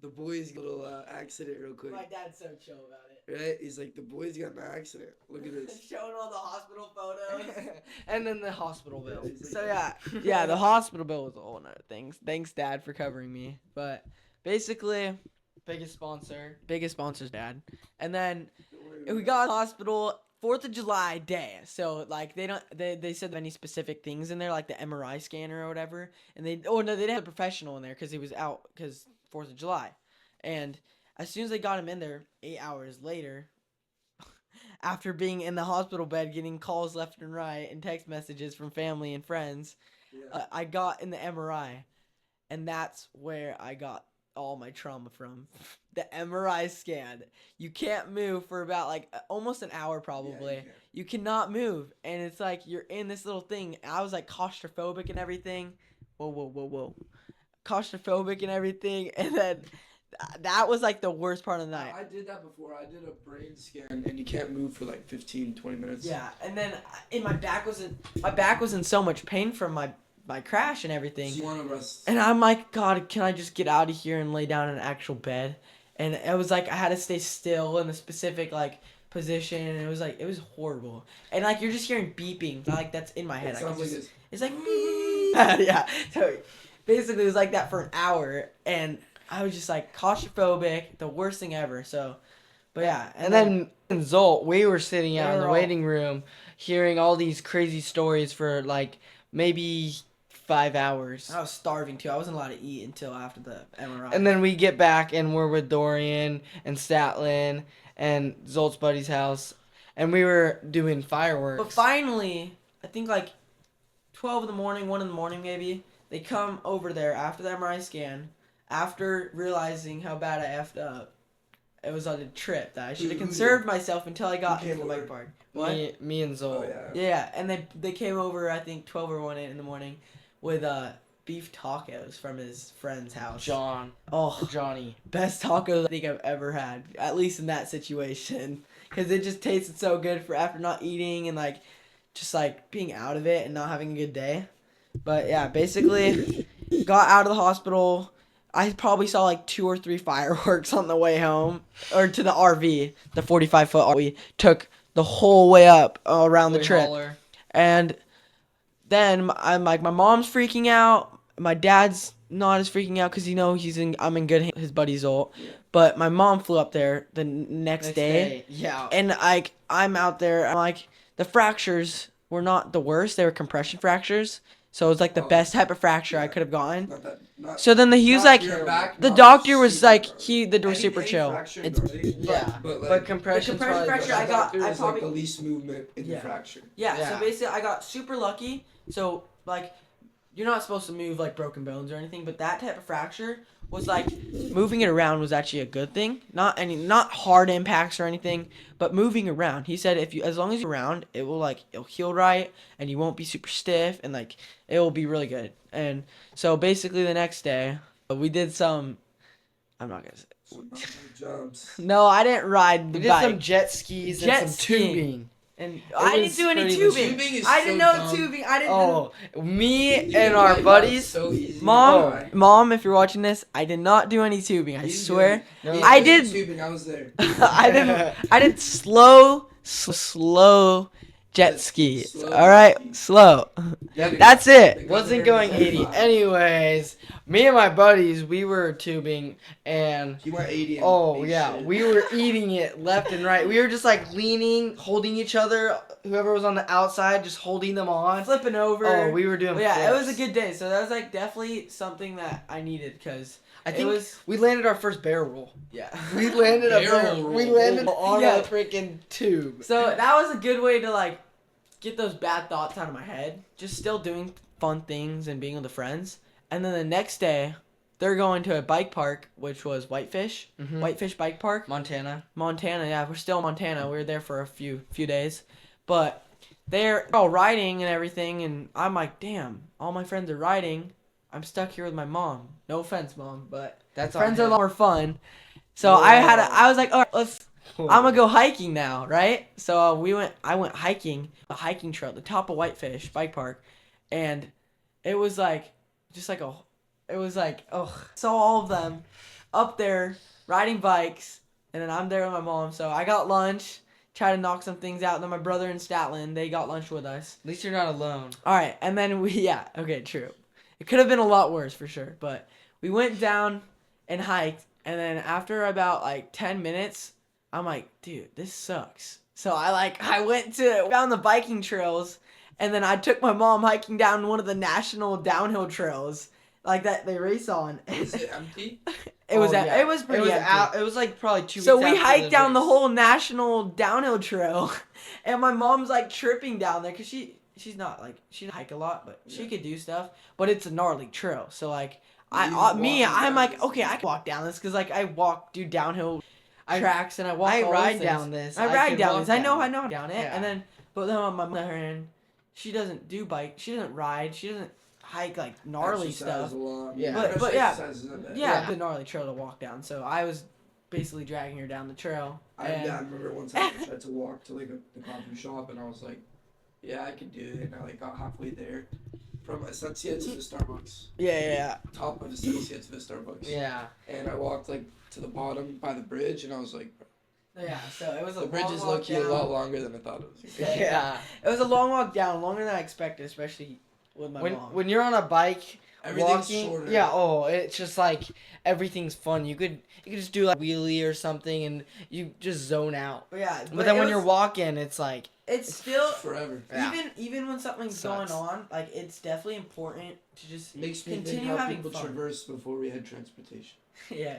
a little accident real quick. dad's so chill about it. Right? He's like, the boys got in an accident. Look at this. Showing all the hospital photos. and then the hospital bill. So yeah, the hospital bill was a whole nother thing. Thanks, Dad, for covering me. But basically, Biggest sponsor. biggest sponsor's Dad. And then we got in the hospital 4th of July day. So like they said any specific things in there, like the MRI scanner or whatever. And they didn't have a professional in there because he was out because 4th of July. And as soon as they got him in there, 8 hours later, after being in the hospital bed, getting calls left and right and text messages from family and friends, I got in the MRI, and that's where I got all my trauma from. The MRI scan. You can't move for about like almost an hour probably. Yeah, you can't. You cannot move, and it's like you're in this little thing. I was like claustrophobic and everything. Whoa. Claustrophobic and everything, and then that was like the worst part of the night. I did that before. I did a brain scan, and you can't move for like 15, 20 minutes. Yeah, and then my back was in so much pain from my crash and everything. So you want to rest. And I'm like, God, can I just get out of here and lay down in an actual bed? And it was like I had to stay still in a specific like position, and it was horrible. And like you're just hearing beeping, like that's in my head. It I can sounds like just, this. it's like beep. Yeah. So basically, it was like that for an hour, and I was just like claustrophobic, the worst thing ever. So, but yeah, And then in Zolt, we were sitting out in the were all- waiting room, hearing all these crazy stories for like maybe 5 hours. I was starving too. I wasn't allowed to eat until after the MRI. And then we get back and we're with Dorian and Statlin and Zolt's buddy's house, and we were doing fireworks. But finally, I think like 12 in the morning, 1 in the morning maybe, they come over there after the MRI scan, after realizing how bad I effed up. It was on a trip that I should have conserved myself until I got Who into the came bike over? park. What? Me and Zolt. Oh, yeah. Yeah, and they came over, I think 12 or 1 in the morning with beef tacos from his friend's house. Johnny. Best tacos I think I've ever had, at least in that situation, because it just tasted so good for after not eating and like just like being out of it and not having a good day. But yeah, basically got out of the hospital. I probably saw like 2 or 3 fireworks on the way home, or to the RV, the 45-foot RV. We took the whole way up around the trip. And then I'm like, my mom's freaking out. My dad's not as freaking out because I'm in good hands. His buddy Zolt. But my mom flew up there the next day. Yeah. And like I'm out there. I'm like, the fractures were not the worst. They were compression fractures. So it was like the best type of fracture I could have gotten. So then he was like, the doctor was like, the door was super chill. But compression fracture, I got, I like probably the least movement in the fracture. Yeah, so basically I got super lucky. So like you're not supposed to move like broken bones or anything, but that type of fracture was like moving it around was actually a good thing. Not hard impacts or anything, but moving around. He said as long as you're around, it'll heal right and you won't be super stiff and like it will be really good. And so basically the next day we did some, I'm not gonna say. Jumps. No, I didn't ride the We did bike. some jet skis Jet and some skiing. tubing. And It I was didn't do any pretty tubing. Tubing is I didn't so know dumb. tubing. I didn't. Oh, me You and can our ride that buddies. so easy. Mom, if you're watching this, I did not do any tubing. I You swear. did. I You did. tubing. I was there. I did slow jet ski. Slow All right, jet ski. slow. That's it. Wasn't going 80. Anyways, me and my buddies, we were tubing and He went 80. oh yeah, we were eating it left and right. We were just like leaning, holding each other. Whoever was on the outside, just holding them on. Flipping over. Oh, we were doing. But yeah, it was a flips. good day. So that was like definitely something that I needed because I think it was. we landed our first barrel roll. Yeah. We landed a Barrel barrel. roll. We landed on Yeah. a freaking tube. So that was a good way to like get those bad thoughts out of my head. Just still doing fun things and being with the friends. And then the next day, they're going to a bike park, which was Whitefish Bike Park, Montana. Yeah, we're still in Montana. We were there for a few days, but they're all riding and everything. And I'm like, damn, all my friends are riding. I'm stuck here with my mom. No offense, mom, but That's friends are a on lot more fun. So I was like, all right, I'm gonna go hiking now, right? So I went hiking, a hiking trail at the top of Whitefish Bike Park, and it was like, saw all of them up there riding bikes, and then I'm there with my mom. So I got lunch, tried to knock some things out. And then my brother and Statlin, they got lunch with us. At least you're not alone. All right, and then true. It could have been a lot worse for sure, but we went down and hiked, and then after about like 10 minutes, I'm like, dude, this sucks. So I found the biking trails, and then I took my mom hiking down one of the national downhill trails, like that they race on. Is it empty? It was yeah. it was pretty empty. It was like probably 2 weeks. So we after hiked down the race. whole national downhill trail, and my mom's like tripping down there because she's not like she didn't hike a lot, but she could do stuff. But it's a gnarly trail, so like I'm like, okay, I can walk down this because like I do downhill tracks and I walk. I all ride those down things. this. I I ride can down walk this. I know down. down it, Yeah. and then but then on my other hand, she doesn't do bike. She doesn't ride. She doesn't hike like gnarly Exercise stuff. a lot. Yeah. But yeah. Exercise isn't bad. Yeah, the gnarly trail to walk down. So I was basically dragging her down the trail. I remember one time I tried to walk to like the coffee shop, and I was like, yeah, I could do it. And I like got halfway there. From Estancia to the Starbucks. Yeah. Top of Estancia to the Starbucks. Yeah. And I walked like to the bottom by the bridge, and I was like, Yeah, so it was a The bridge long is walk low-key a down. lot longer than I thought it was. Yeah. It was a long walk down, longer than I expected, especially with my mom. When you're on a bike Everything's walking, shorter. yeah, it's just like everything's fun. You could just do like a wheelie or something and you just zone out. Yeah, But then when you're walking, it's like it's still Forever. Yeah. even when something's Sucks. going on, like it's definitely important to just Makes me think continue how having people fun. traverse before we had transportation. Yeah.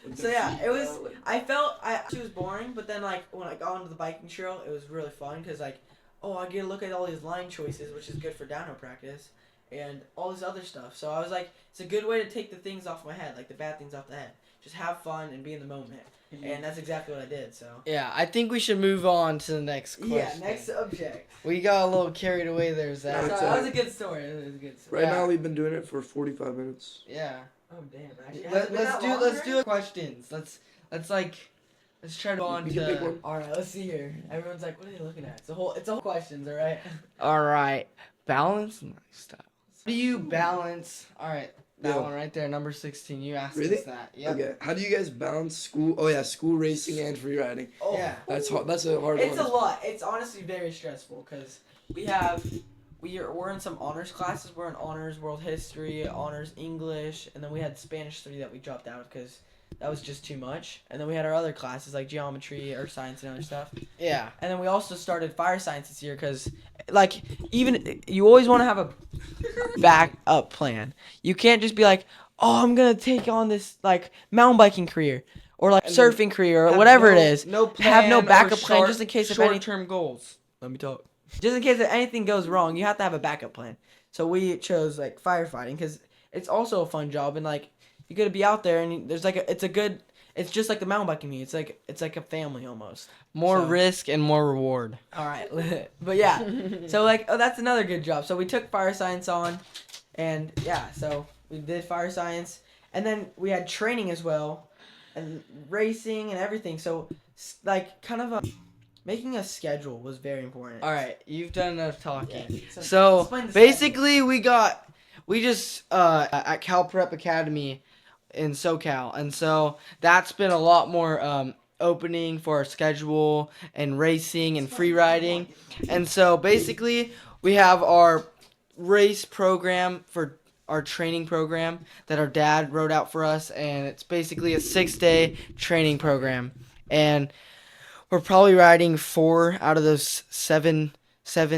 With So their yeah, feet, it was. you know, like- I felt it was boring, but then like when I got onto the biking trail, it was really fun because like, oh, I get to look at all these line choices, which is good for downhill practice, and all this other stuff. So I was like, it's a good way to take the things off my head, like the bad things off the head. Just have fun and be in the moment, and that's exactly what I did. So. yeah. I think we should move on to the next question. Yeah. Next subject. We got a little carried away there, So Zach. that was a good story. It was a good story. Right Yeah. now we've been doing it for 45 minutes. Yeah. Oh damn! Actually, has it been Let's that do long let's already? do questions. Let's try to go on We can pick to. one. All right, let's see here. Everyone's like, "What are you looking at?" It's a whole questions, all right. All right, balance lifestyle. How do you balance? All right, that Yeah. one right there, number 16. You asked Really? us that. Yep. Okay. How do you guys balance school? Oh yeah, school racing and free riding. Oh, Yeah. That's hard. That's a hard it's one. a lot. It's honestly very stressful because we're in some honors classes. We're in honors world history, honors English, and then we had Spanish 3 that we dropped out because that was just too much. And then we had our other classes like geometry, earth science, and other stuff. Yeah. And then we also started fire science this year because, like, even you always want to have a backup plan. You can't just be like, oh, I'm gonna take on this like mountain biking career or like And then surfing career or Have whatever no- it is. No plan. Have no or backup plan short- just in case if any- short-term goals. Let me talk. Just in case if anything goes wrong, you have to have a backup plan. So we chose like firefighting because it's also a fun job and like you got to be out there and there's like it's just like the mountain biking me. It's like a family almost. More So- risk and more reward. All right, but yeah. So like that's another good job. So we took fire science on, and yeah, so we did fire science, and then we had training as well, and racing and everything. So like kind of making a schedule was very important. All right, you've done enough talking. Yeah. So explain the basically, we just at Cal Prep Academy in SoCal, and so that's been a lot more opening for our schedule and racing and free riding, and so basically we have our race program for our training program that our dad wrote out for us, and it's basically a 6-day training program, and we're probably riding 4 out of those seven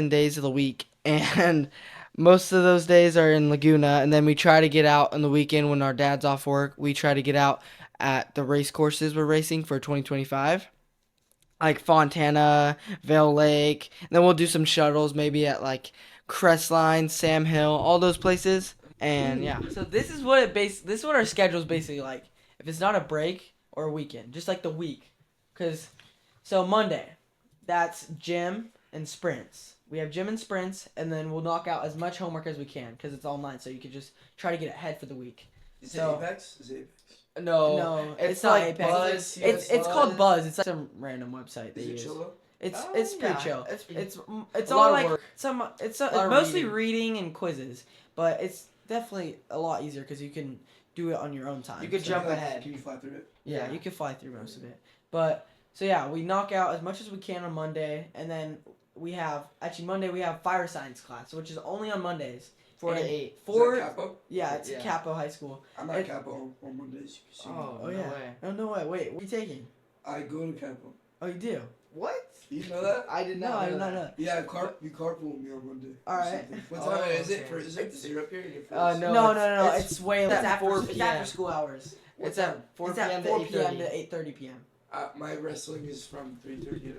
days of the week, and most of those days are in Laguna, and then we try to get out on the weekend when our dad's off work. We try to get out at the race courses we're racing for 2025, like Fontana, Vail Lake, and then we'll do some shuttles maybe at like Crestline, Sam Hill, all those places, and yeah. So this is what this is what our schedule is basically like. If it's not a break or a weekend, just like the week, so Monday, that's gym and sprints. We have gym and sprints, and then we'll knock out as much homework as we can because it's online, so you can just try to get ahead for the week. Is So- it Apex? Is it Apex? No, it's not like Apex. Buzz. It's called Buzz. It's like some random website they Is it use. chill though? It's pretty yeah, chill. it's It's a all lot of like work. it's lot of mostly reading. reading and quizzes, but it's definitely a lot easier because you can do it on your own time. You could So- jump ahead. Can you fly through it? Yeah, Yeah. you can fly through most of it. But so yeah, we knock out as much as we can on Monday, and then Monday we have fire science class, which is only on Mondays. 4 to And 8. Is Four. that Capo? Yeah, it's Yeah. Capo High School. I'm at It- Capo on Mondays. You can see me. Oh, Oh no yeah. way. Oh no way. Wait, what are you taking? I go to Capo. Oh, you do. What? Do you know that? I did No, not. I know did not that. know. Yeah, you carpool with me on Monday. All or right. something. What Oh, time is it? okay. For is it zero up here? No, No, it's- It's way. it's It's at after 4 It's p.m. after school hours. It's at 4 It's p.m. at to 4 p.m. 8:30. to 8:30 p.m. My wrestling is from 3:30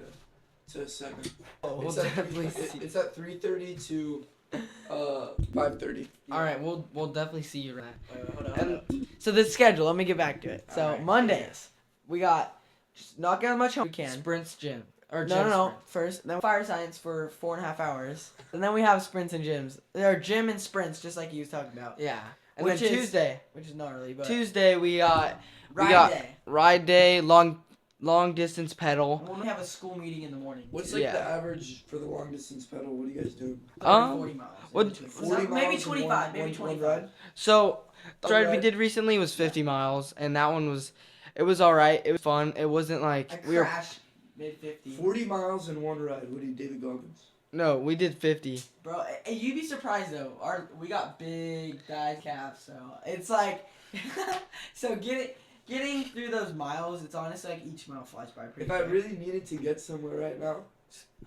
to 7. Oh, we'll It's at definitely see. It's at 3:30 to 5:30. All right, we'll definitely see you. Right. Wait, hold on. And So the schedule. Let me get back to it. So Alright. Mondays, we got just knock out as much homework we can. sprints gym or No, gym no. sprint. First, then fire science for 4.5 hours, and then we have sprints and gyms. There are gym and sprints, just like you was talking about. Yeah. And Which then is- Tuesday. Which is not really, but Tuesday we got ride day. ride day, long distance pedal. When we have a school meeting in the morning. What's like Yeah. the average for the long distance pedal? What do you guys do? 40 miles. what- in between. 40 maybe miles in 25. one- Maybe one 25. ride? So the ride we Alright. did recently was 50 miles, and that one was, it was all right. It was fun. It wasn't like I we were. crashed mid 50. 40 miles in one ride. What do you, David Goggins? No, we did 50. Bro, you'd be surprised though. We got big thigh calves, so it's like, so getting through those miles, it's honestly like each mile flies by pretty If I quick. really needed to get somewhere right now,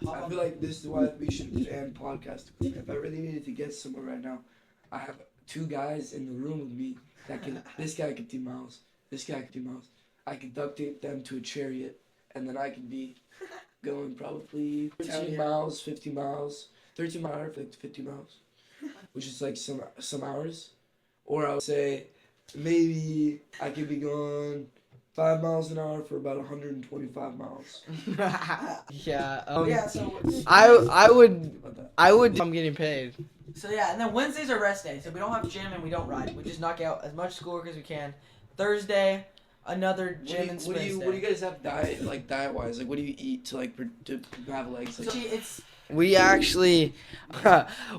I feel like this is why we should end podcast. If I really needed to get somewhere right now, I have 2 guys in the room with me that can. This guy could do miles. This guy could do miles. I could duct tape them to a chariot, and then I could be going probably 10 miles, 50 miles, 13 miles, like 50 miles, which is like some hours. Or I would say maybe I could be going 5 miles an hour for about 125 miles. Yeah. Yeah, so I would About that. I'm getting paid. So yeah, and then Wednesdays are rest day, so we don't have gym and we don't ride. We just knock out as much schoolwork as we can. Thursday, another gym and sprints What do you guys have diet wise? Like what do you eat to to have legs? Like, So it's We actually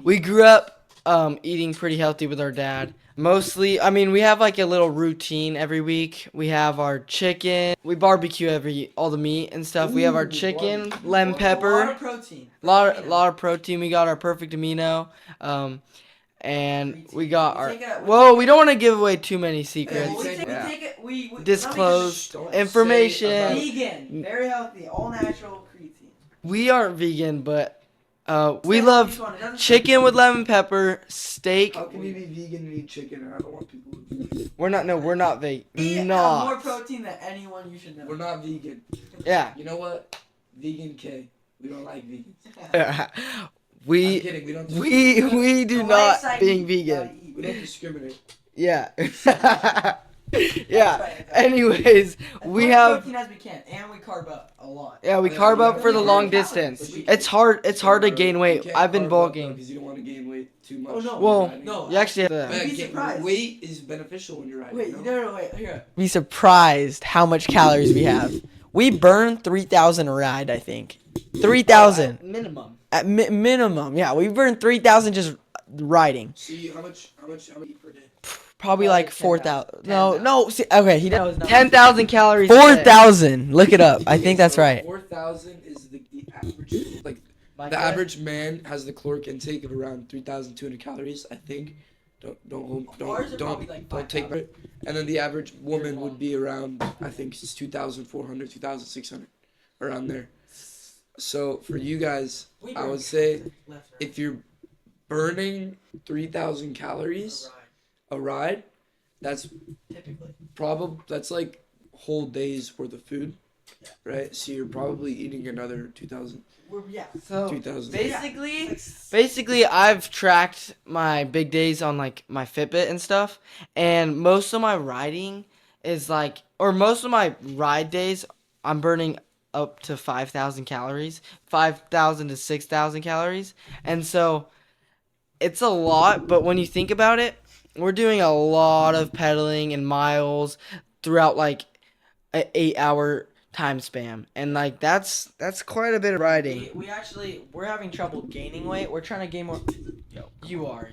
we grew up eating pretty healthy with our dad. Mostly, I mean, we have like a little routine every week. We have our chicken. We barbecue all the meat and stuff. We have our chicken, barbecue. lemon a lot pepper, of protein. lot of protein. We got our perfect amino, and we got We our. take a- we Whoa, we don't want to give away too many Yeah, secrets. you we take- take, yeah. we take it. We Disclose Don't say information. about- vegan, very healthy, all natural creatine. We aren't vegan, but we Say love which one, it doesn't- chicken with lemon pepper, steak. How can you be vegan and eat chicken? And I don't want people to be vegan. We're not vegan. We have Not. more protein than anyone you should know. We're not vegan. Yeah. You know what? Vegan K. We don't like vegans. I'm we kidding. We don't. we do The not lifestyle being you gotta vegan. eat. We don't discriminate. Yeah. That's yeah. right. Anyways, As we much have protein as we can, and we carb up a lot. yeah, we Yeah, carb we up have- for the we long have calories. distance. We- It's hard to gain weight. You can't I've been carb up, bulking. though, 'cause you don't want to gain weight too much. Oh, no. Well, No. You actually have Yeah, to You'd be surprised. weight is beneficial when you're riding. Wait, you know? no, wait, here. Be surprised how much calories we have. We burn 3,000 a ride, I think. 3,000 minimum. at minimum. Yeah, we burn 3,000 just riding. See how much you eat per day? Probably Probably like 4,000. No. See, okay, he That does. was 10,000 calories. a day. 4,000. Look it up. I think that's right. 4,000 is the average. Like My the guess- average man has the caloric intake of around 3,200 calories. I think. Ours are Don't probably like don't take 5,000. it. And then the average woman would be around, I think it's 2,400, 2,600, around there. So for you guys, We I burn would say left and right. if you're burning 3,000 calories a ride, that's Typically. that's like whole days worth of food, right? So you're probably eating another 2,000, Yeah. So 3,000. basically I've tracked my big days on like my Fitbit and stuff, and most of my riding is like, or most of my ride days I'm burning up to 5,000 calories, 5,000 to 6,000 calories, and so it's a lot. But when you think about it, we're doing a lot of pedaling and miles throughout like an 8-hour time span, and like that's quite a bit of riding. We're having trouble gaining weight. We're trying to gain more. You are.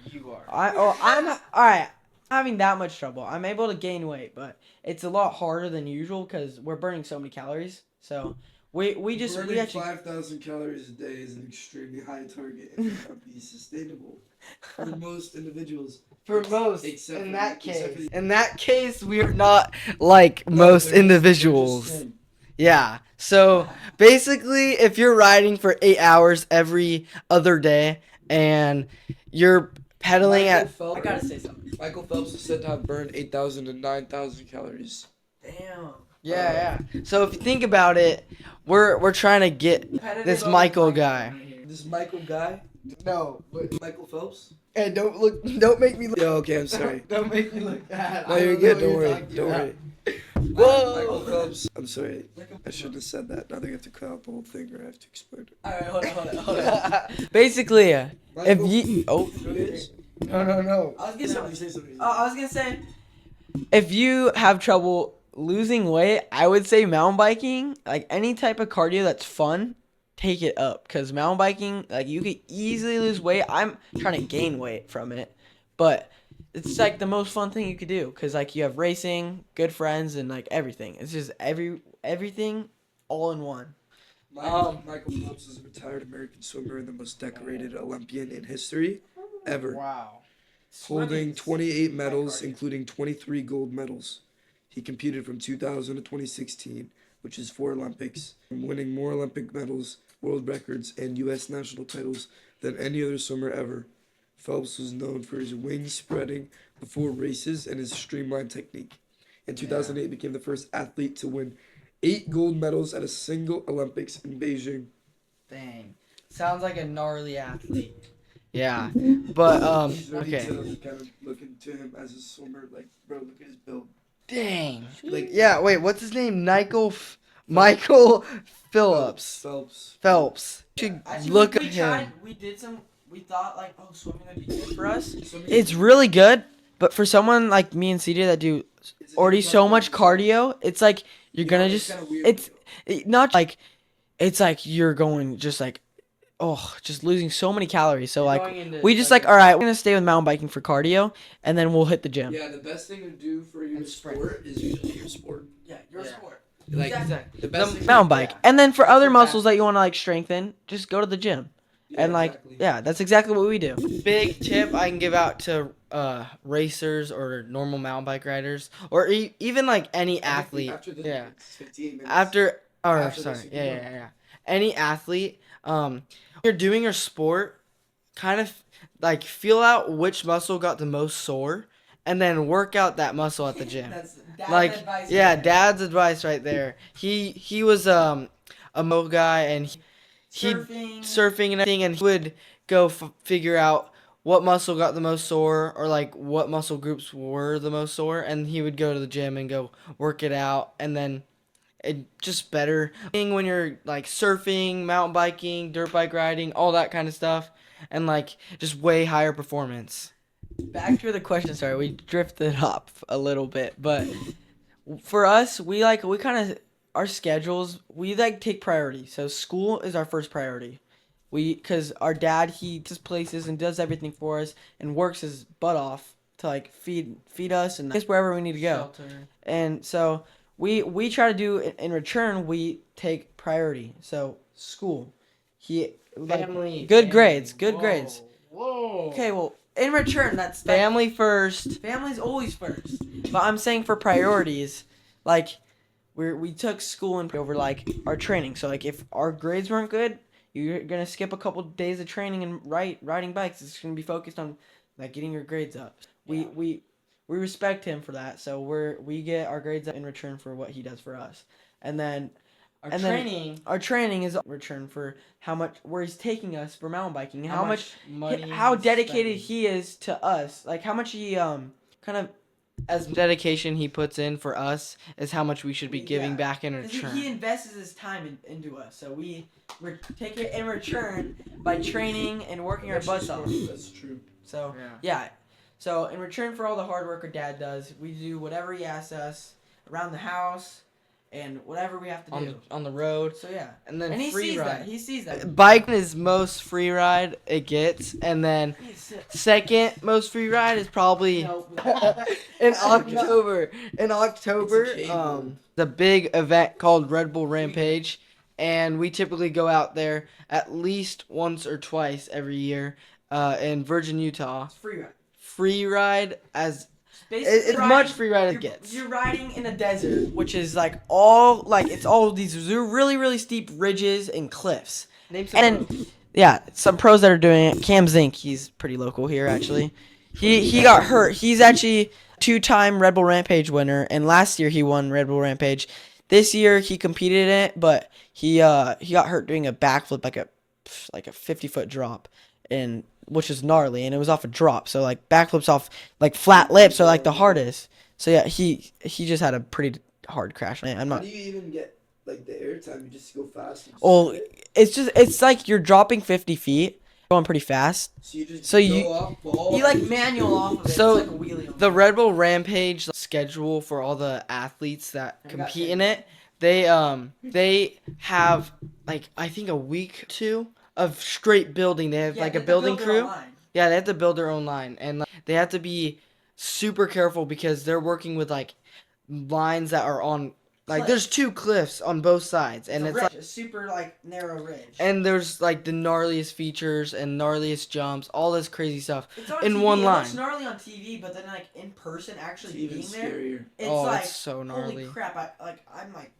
I'm all right. Having that much trouble. I'm able to gain weight, but It's a lot harder than usual because we're burning so many calories. So we actually 5,000 calories a day is an extremely high target and it cannot be sustainable for most individuals. For most, Except in for- that except case, for- in that case, we are not like most individuals. They're just Yeah. So basically, if you're riding for 8 hours every other day and you're pedaling at I gotta say something. Michael Phelps is said to have burned 8,000 to 9,000 calories. Damn. yeah. So if you think about it, we're trying to get this Michael guy. This Michael guy, No, Michael Phelps. hey, don't make me look. Yo, okay, I'm sorry. Don't make me look bad. No, I you're know good. what Don't you're worry. talking Don't about. worry. Michael Whoa. Phelps. I'm sorry. I shouldn't have said that. Now they have to cut out the whole thing, or I have to explain it. All right, hold on. basically, if Michael- you No. I was gonna Somebody say something. I was gonna say. if you have trouble losing weight, I would say mountain biking, like any type of cardio that's fun, take it up. Cause mountain biking, like you could easily lose weight. I'm trying to gain weight from it, but it's like the most fun thing you could do. Cause like you have racing, good friends, and like everything. It's just everything all in one. Michael Phelps is a retired American swimmer and the most decorated Olympian in history ever, Wow. holding 28 medals, including 23 gold medals. He competed from 2000 to 2016, which is 4 Olympics, winning more Olympic medals, world records, and U.S. national titles than any other swimmer ever. Phelps was known for his wing spreading before races and his streamlined technique. In 2008, became the first athlete to win 8 gold medals at a single Olympics in Beijing. Dang. Sounds like a gnarly athlete. Yeah, but He's ready okay. to kind of look into him as a swimmer. Like, bro, look at his build. Dang. Like, Yeah, wait, what's his name? Michael Phillips. Phelps. Should Actually, look we at him. we thought like, oh, swimming would be good for us. It's really good, but for someone like me and CJ that do already so much cardio, it's like you're gonna just, not like, it's like you're going just like, just losing so many calories. So like, we just like, all right, we're gonna stay with mountain biking for cardio, and then we'll hit the gym. Yeah, the best thing to do for your sport is usually your sport. Yeah, your sport. Like, Exactly. the best The thing mountain bike, and then for other muscles that you want to like strengthen, just go to the gym. And like, exactly. yeah, that's exactly what we do. Big tip I can give out to racers or normal mountain bike riders, or even like any athlete. After the Yeah. 15 minutes. After After sorry, this, you yeah, can go. yeah. Any athlete, you're doing your sport, kind of like feel out which muscle got the most sore, and then work out that muscle at the gym. Like, yeah, dad's advice right there. He was a mo guy, and he surfing and everything, and he would go figure out what muscle got the most sore, or like what muscle groups were the most sore, and he would go to the gym and go work it out, and then it just better when you're like surfing, mountain biking, dirt bike riding, all that kind of stuff, and like just way higher performance. Back to the question. Sorry, we drifted up a little bit, but for us, we kind of, our schedules, we like take priority. So school is our first priority. Because our dad, he just places and does everything for us and works his butt off to like feed us and just wherever we need to go. Shelter. And so we try to do, in return, we take priority. So school, Family. good grades. Whoa. Okay, well, in return, that's Family first. family's always first. But I'm saying for priorities, like we took school and over like our training. So like if our grades weren't good, you're gonna skip a couple days of training and riding bikes. It's gonna be focused on like getting your grades up. We respect him for that. So we get our grades up in return for what he does for us. And then our training is in return for where he's taking us for mountain biking, and how much money how he's dedicated spending. he is to us, like how much he kind of, As dedication he puts in for us is how much we should be giving Yeah. back in 'cause return. he invests his time into us, so we take it in return by training and working our butts off. That's true. So Yeah. so in return for all the hard work our dad does, we do whatever he asks us around the house and whatever we have to do. on the road, So yeah, and then and he free sees ride. that. He sees that. Biking is most free ride it gets, and then second most free ride is probably in October. The big event called Red Bull Rampage, and we typically go out there at least once or twice every year in Virgin, Utah. It's free ride. Free ride as Basically as much free ride as it gets. You're riding in a desert, which is it's all these really steep ridges and cliffs. Name some And pros. yeah, some pros that are doing it. Cam Zink, he's pretty local here actually. He got hurt. He's actually 2-time Red Bull Rampage winner, and last year he won Red Bull Rampage. This year he competed in it, but he got hurt doing a backflip, like a 50-foot drop, and which is gnarly, and it was off a drop. So like backflips off like flat lips are like the hardest. So yeah, he just had a pretty hard crash. Man, I'm How not. do you even get like the airtime? You just go fast. Oh, it's like you're dropping 50 feet, going pretty fast. So you just So you- go up, fall. You like manual off of it. So, it's like a wheelie on The Red Bull Rampage schedule for all the athletes that compete in it, they have like I think a week or two of straight building. They have Yeah, like they a have to building build their own crew. line. Yeah, they have to build their own line, and like, they have to be super careful because they're working with like lines that are on Like there's 2 cliffs on both sides, and it's like a super like narrow ridge. and there's like the gnarliest features and gnarliest jumps, all this crazy stuff It's on in TV. one It line. looks gnarly on TV, but then like in person, actually It's even being there, scarier. it's Oh, like it's so gnarly. holy crap! I'm like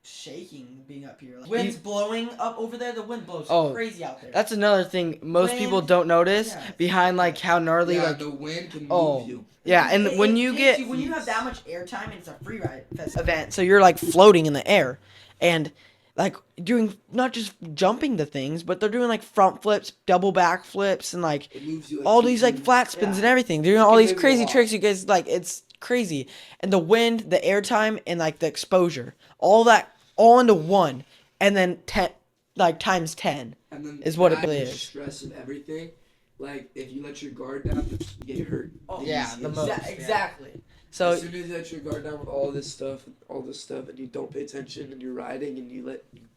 shaking being up here. Like, wind's blowing up over there. The wind blows crazy out there. That's another thing most Wind, people don't notice yeah. behind like how gnarly Yeah, like the wind can oh. move you. Yeah, and when It you takes get when you have that much airtime and it's a free ride event, so you're like floating in the air, and like doing not just jumping the things, but they're doing like front flips, double back flips, and like It moves you, all these like flat spins and everything. They're doing all can these move you crazy off. tricks. You guys like it's crazy, and the wind, the airtime, and like the exposure, all that all into one, and then 10 like times 10 And then is what it that really and is. Stress and everything. Like if you let your guard down, you get hurt. Oh, yeah, easiest. the most. exactly. So as soon as you let your guard down with all this stuff, and you don't pay attention, and you're riding, and you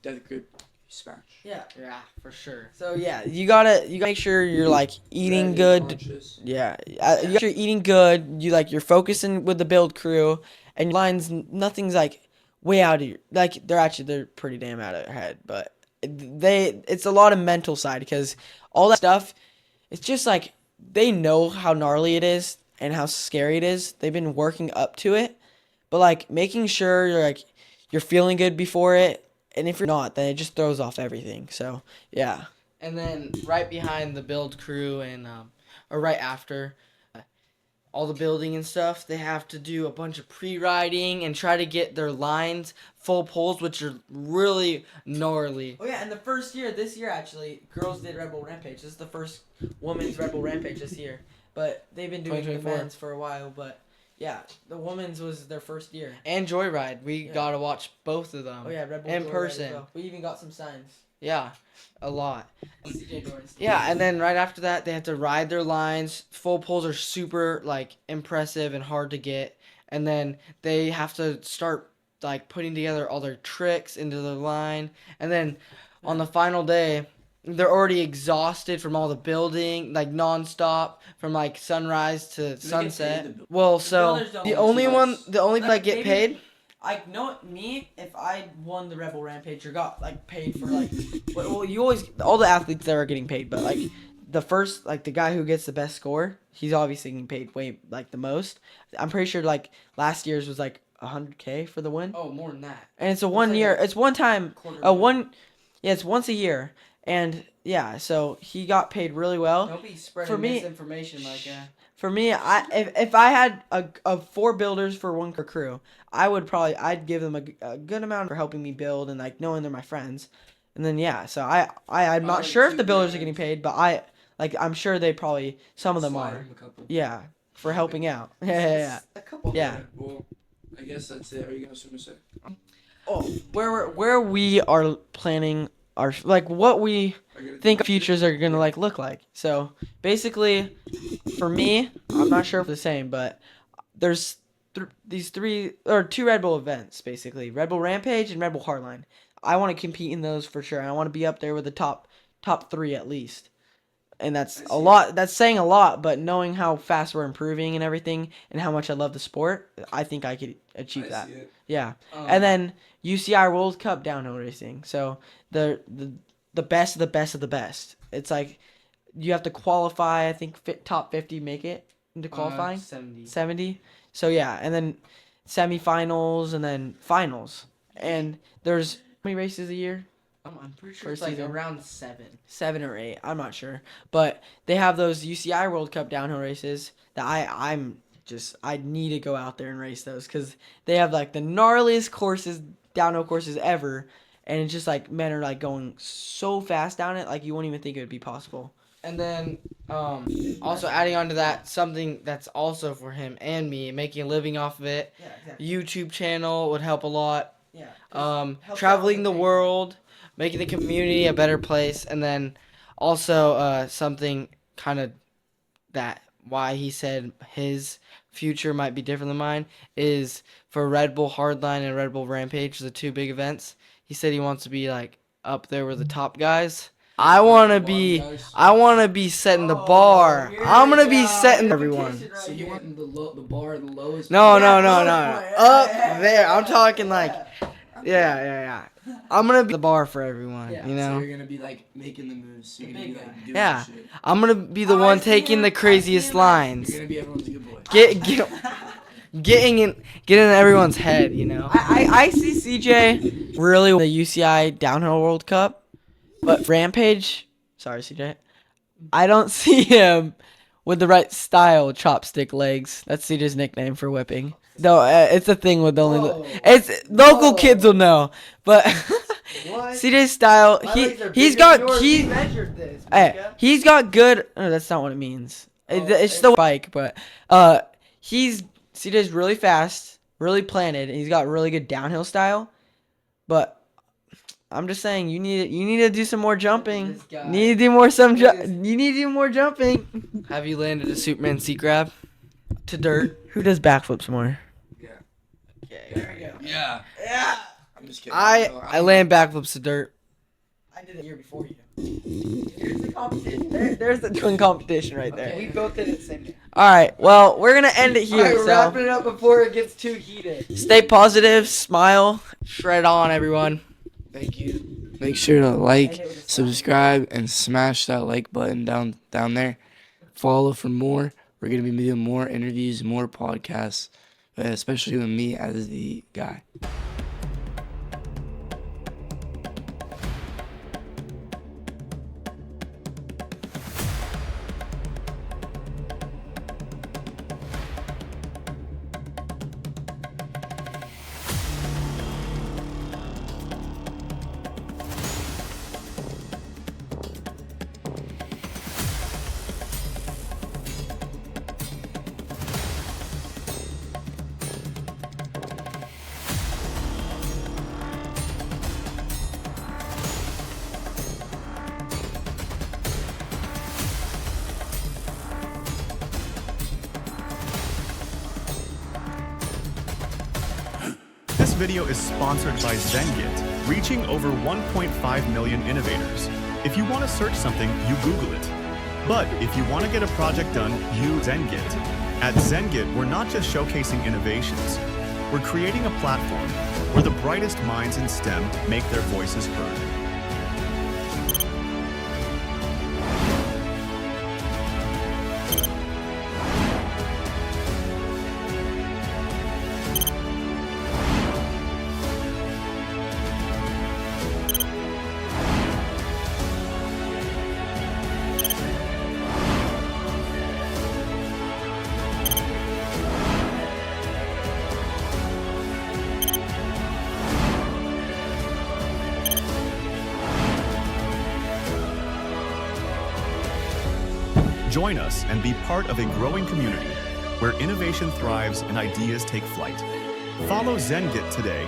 death grip, you smash. Yeah. yeah, for sure. So yeah, You gotta make sure you're like eating Ready, good. conscious. Yeah, you got your eating good. You like you're focusing with the build crew, and your lines nothing's like way out of your like they're pretty damn out of their head, but it's a lot of mental side because all that stuff, it's just like they know how gnarly it is and how scary it is. They've been working up to it, but like making sure you're feeling good before it, and if you're not, then it just throws off everything. So yeah. And then right behind the build crew and or right after all the building and stuff, they have to do a bunch of pre-riding and try to get their lines full pulls, which are really gnarly. Oh yeah, and the first year, this year actually, girls did Red Bull Rampage. This is the first women's Red Bull Rampage this year. But they've been doing the 2024. men's for a while. But yeah, the women's was their first year. And Joyride, we Yeah. gotta watch both of them. Oh yeah, Red Bull in Joyride as person. well. We even got some signs. Yeah, a lot. CJ Doris. Yeah, and then right after that, they have to ride their lines. Full pulls are super like impressive and hard to get, and then they have to start like putting together all their tricks into their line, and then on the final day, they're already exhausted from all the building, like nonstop from like sunrise to get paid sunset. to build? Well, so builders don't the get only paid. one, the only Like, that get maybe- paid. I know me if I won the Rebel Rampage or got like paid for like well you always all the athletes there are getting paid, but like the first like the guy who gets the best score, he's obviously getting paid way like the most. I'm pretty sure like last year's was like 100K for the win. Oh, more than that. And it's a 1 like year. a It's one time. Yeah, it's once a year. And yeah, so he got paid really well. Don't be spreading For me- misinformation, Micah. For me, if I had a 4 builders for one crew, I'd give them a good amount for helping me build and like knowing they're my friends. And then yeah, so I'm not like sure if the 2 builders are grand. getting paid, but I'm sure they probably some of them Slide are. him a couple. Yeah, for helping out. Yeah. A couple. Yeah. Alright, well, I guess that's it. Are you guys going to say? Oh, where we are planning our like what we think futures are gonna like look like. So basically, for me, I'm not sure if the same, but there's these 2 Red Bull events basically: Red Bull Rampage and Red Bull Hardline. I want to compete in those for sure, and I want to be up there with the top 3 at least. And that's a lot. That's saying a lot, but knowing how fast we're improving and everything, and how much I love the sport, I think I could achieve that. See it. Yeah, and then UCI World Cup downhill racing. So the best of the best of the best. It's like you have to qualify. I think top 50 make it into qualifying. 70. So yeah, and then semifinals and then finals. And there's how many races a year? I'm pretty sure First it's like season. around 7. 7 or 8. I'm not sure, but they have those UCI World Cup downhill races that I need to go out there and race those because they have like the gnarliest downhill courses ever, and it's just like men are like going so fast down it like you wouldn't even think it would be possible. And then, also adding on to that, something that's also for him and me, making a living off of it. Yeah, exactly. YouTube channel would help a lot. Yeah. Traveling the world, making the community a better place, and then also something kind of that why he said his future might be different than mine is for Red Bull Hardline and Red Bull Rampage, the 2 big events. He said he wants to be like up there with the top guys. I want to be setting the bar. I'm going to be setting everyone. So you want the bar the lowest? No. Up there. I'm talking like, yeah. I'm going to be the bar for everyone, you know? So you're gonna be like making the moves. So you're gonna be like doing Yeah. shit. I'm going to be the one taking the craziest lines. You're gonna be everyone's good boy. Getting in everyone's head, you know? I see CJ really the UCI Downhill World Cup, but Rampage, sorry CJ, I don't see him with the right style chopstick legs. That's CJ's nickname for whipping. No, it's a thing with only. It's local kids will know, but CJ's style. He's got good. Oh, that's not what it means. It's the bike, but CJ's really fast, really planted, and he's got really good downhill style. But I'm just saying, you need to do some more jumping. You need to do more jumping. Have you landed a Superman seat grab to dirt? Who does backflips more? Okay, there we go. Yeah. I'm just kidding. I land backflips to dirt. I did it a year before you. Here's the competition. There's the twin competition right there. We both did it the same day. All right. Well, we're gonna end it here. Alright, wrapping it up before it gets too heated. Stay positive. Smile. Shred on, everyone. Thank you. Make sure to like, subscribe, and smash that like button down there. Follow for more. We're gonna be doing more interviews, more podcasts, especially with me as the guy. This video is sponsored by Zengit, reaching over 1.5 million innovators. If you want to search something, you Google it. But if you want to get a project done, use Zengit. At Zengit, we're not just showcasing innovations. We're creating a platform where the brightest minds in STEM make their voices heard. Join us and be part of a growing community where innovation thrives and ideas take flight. Follow Zengit today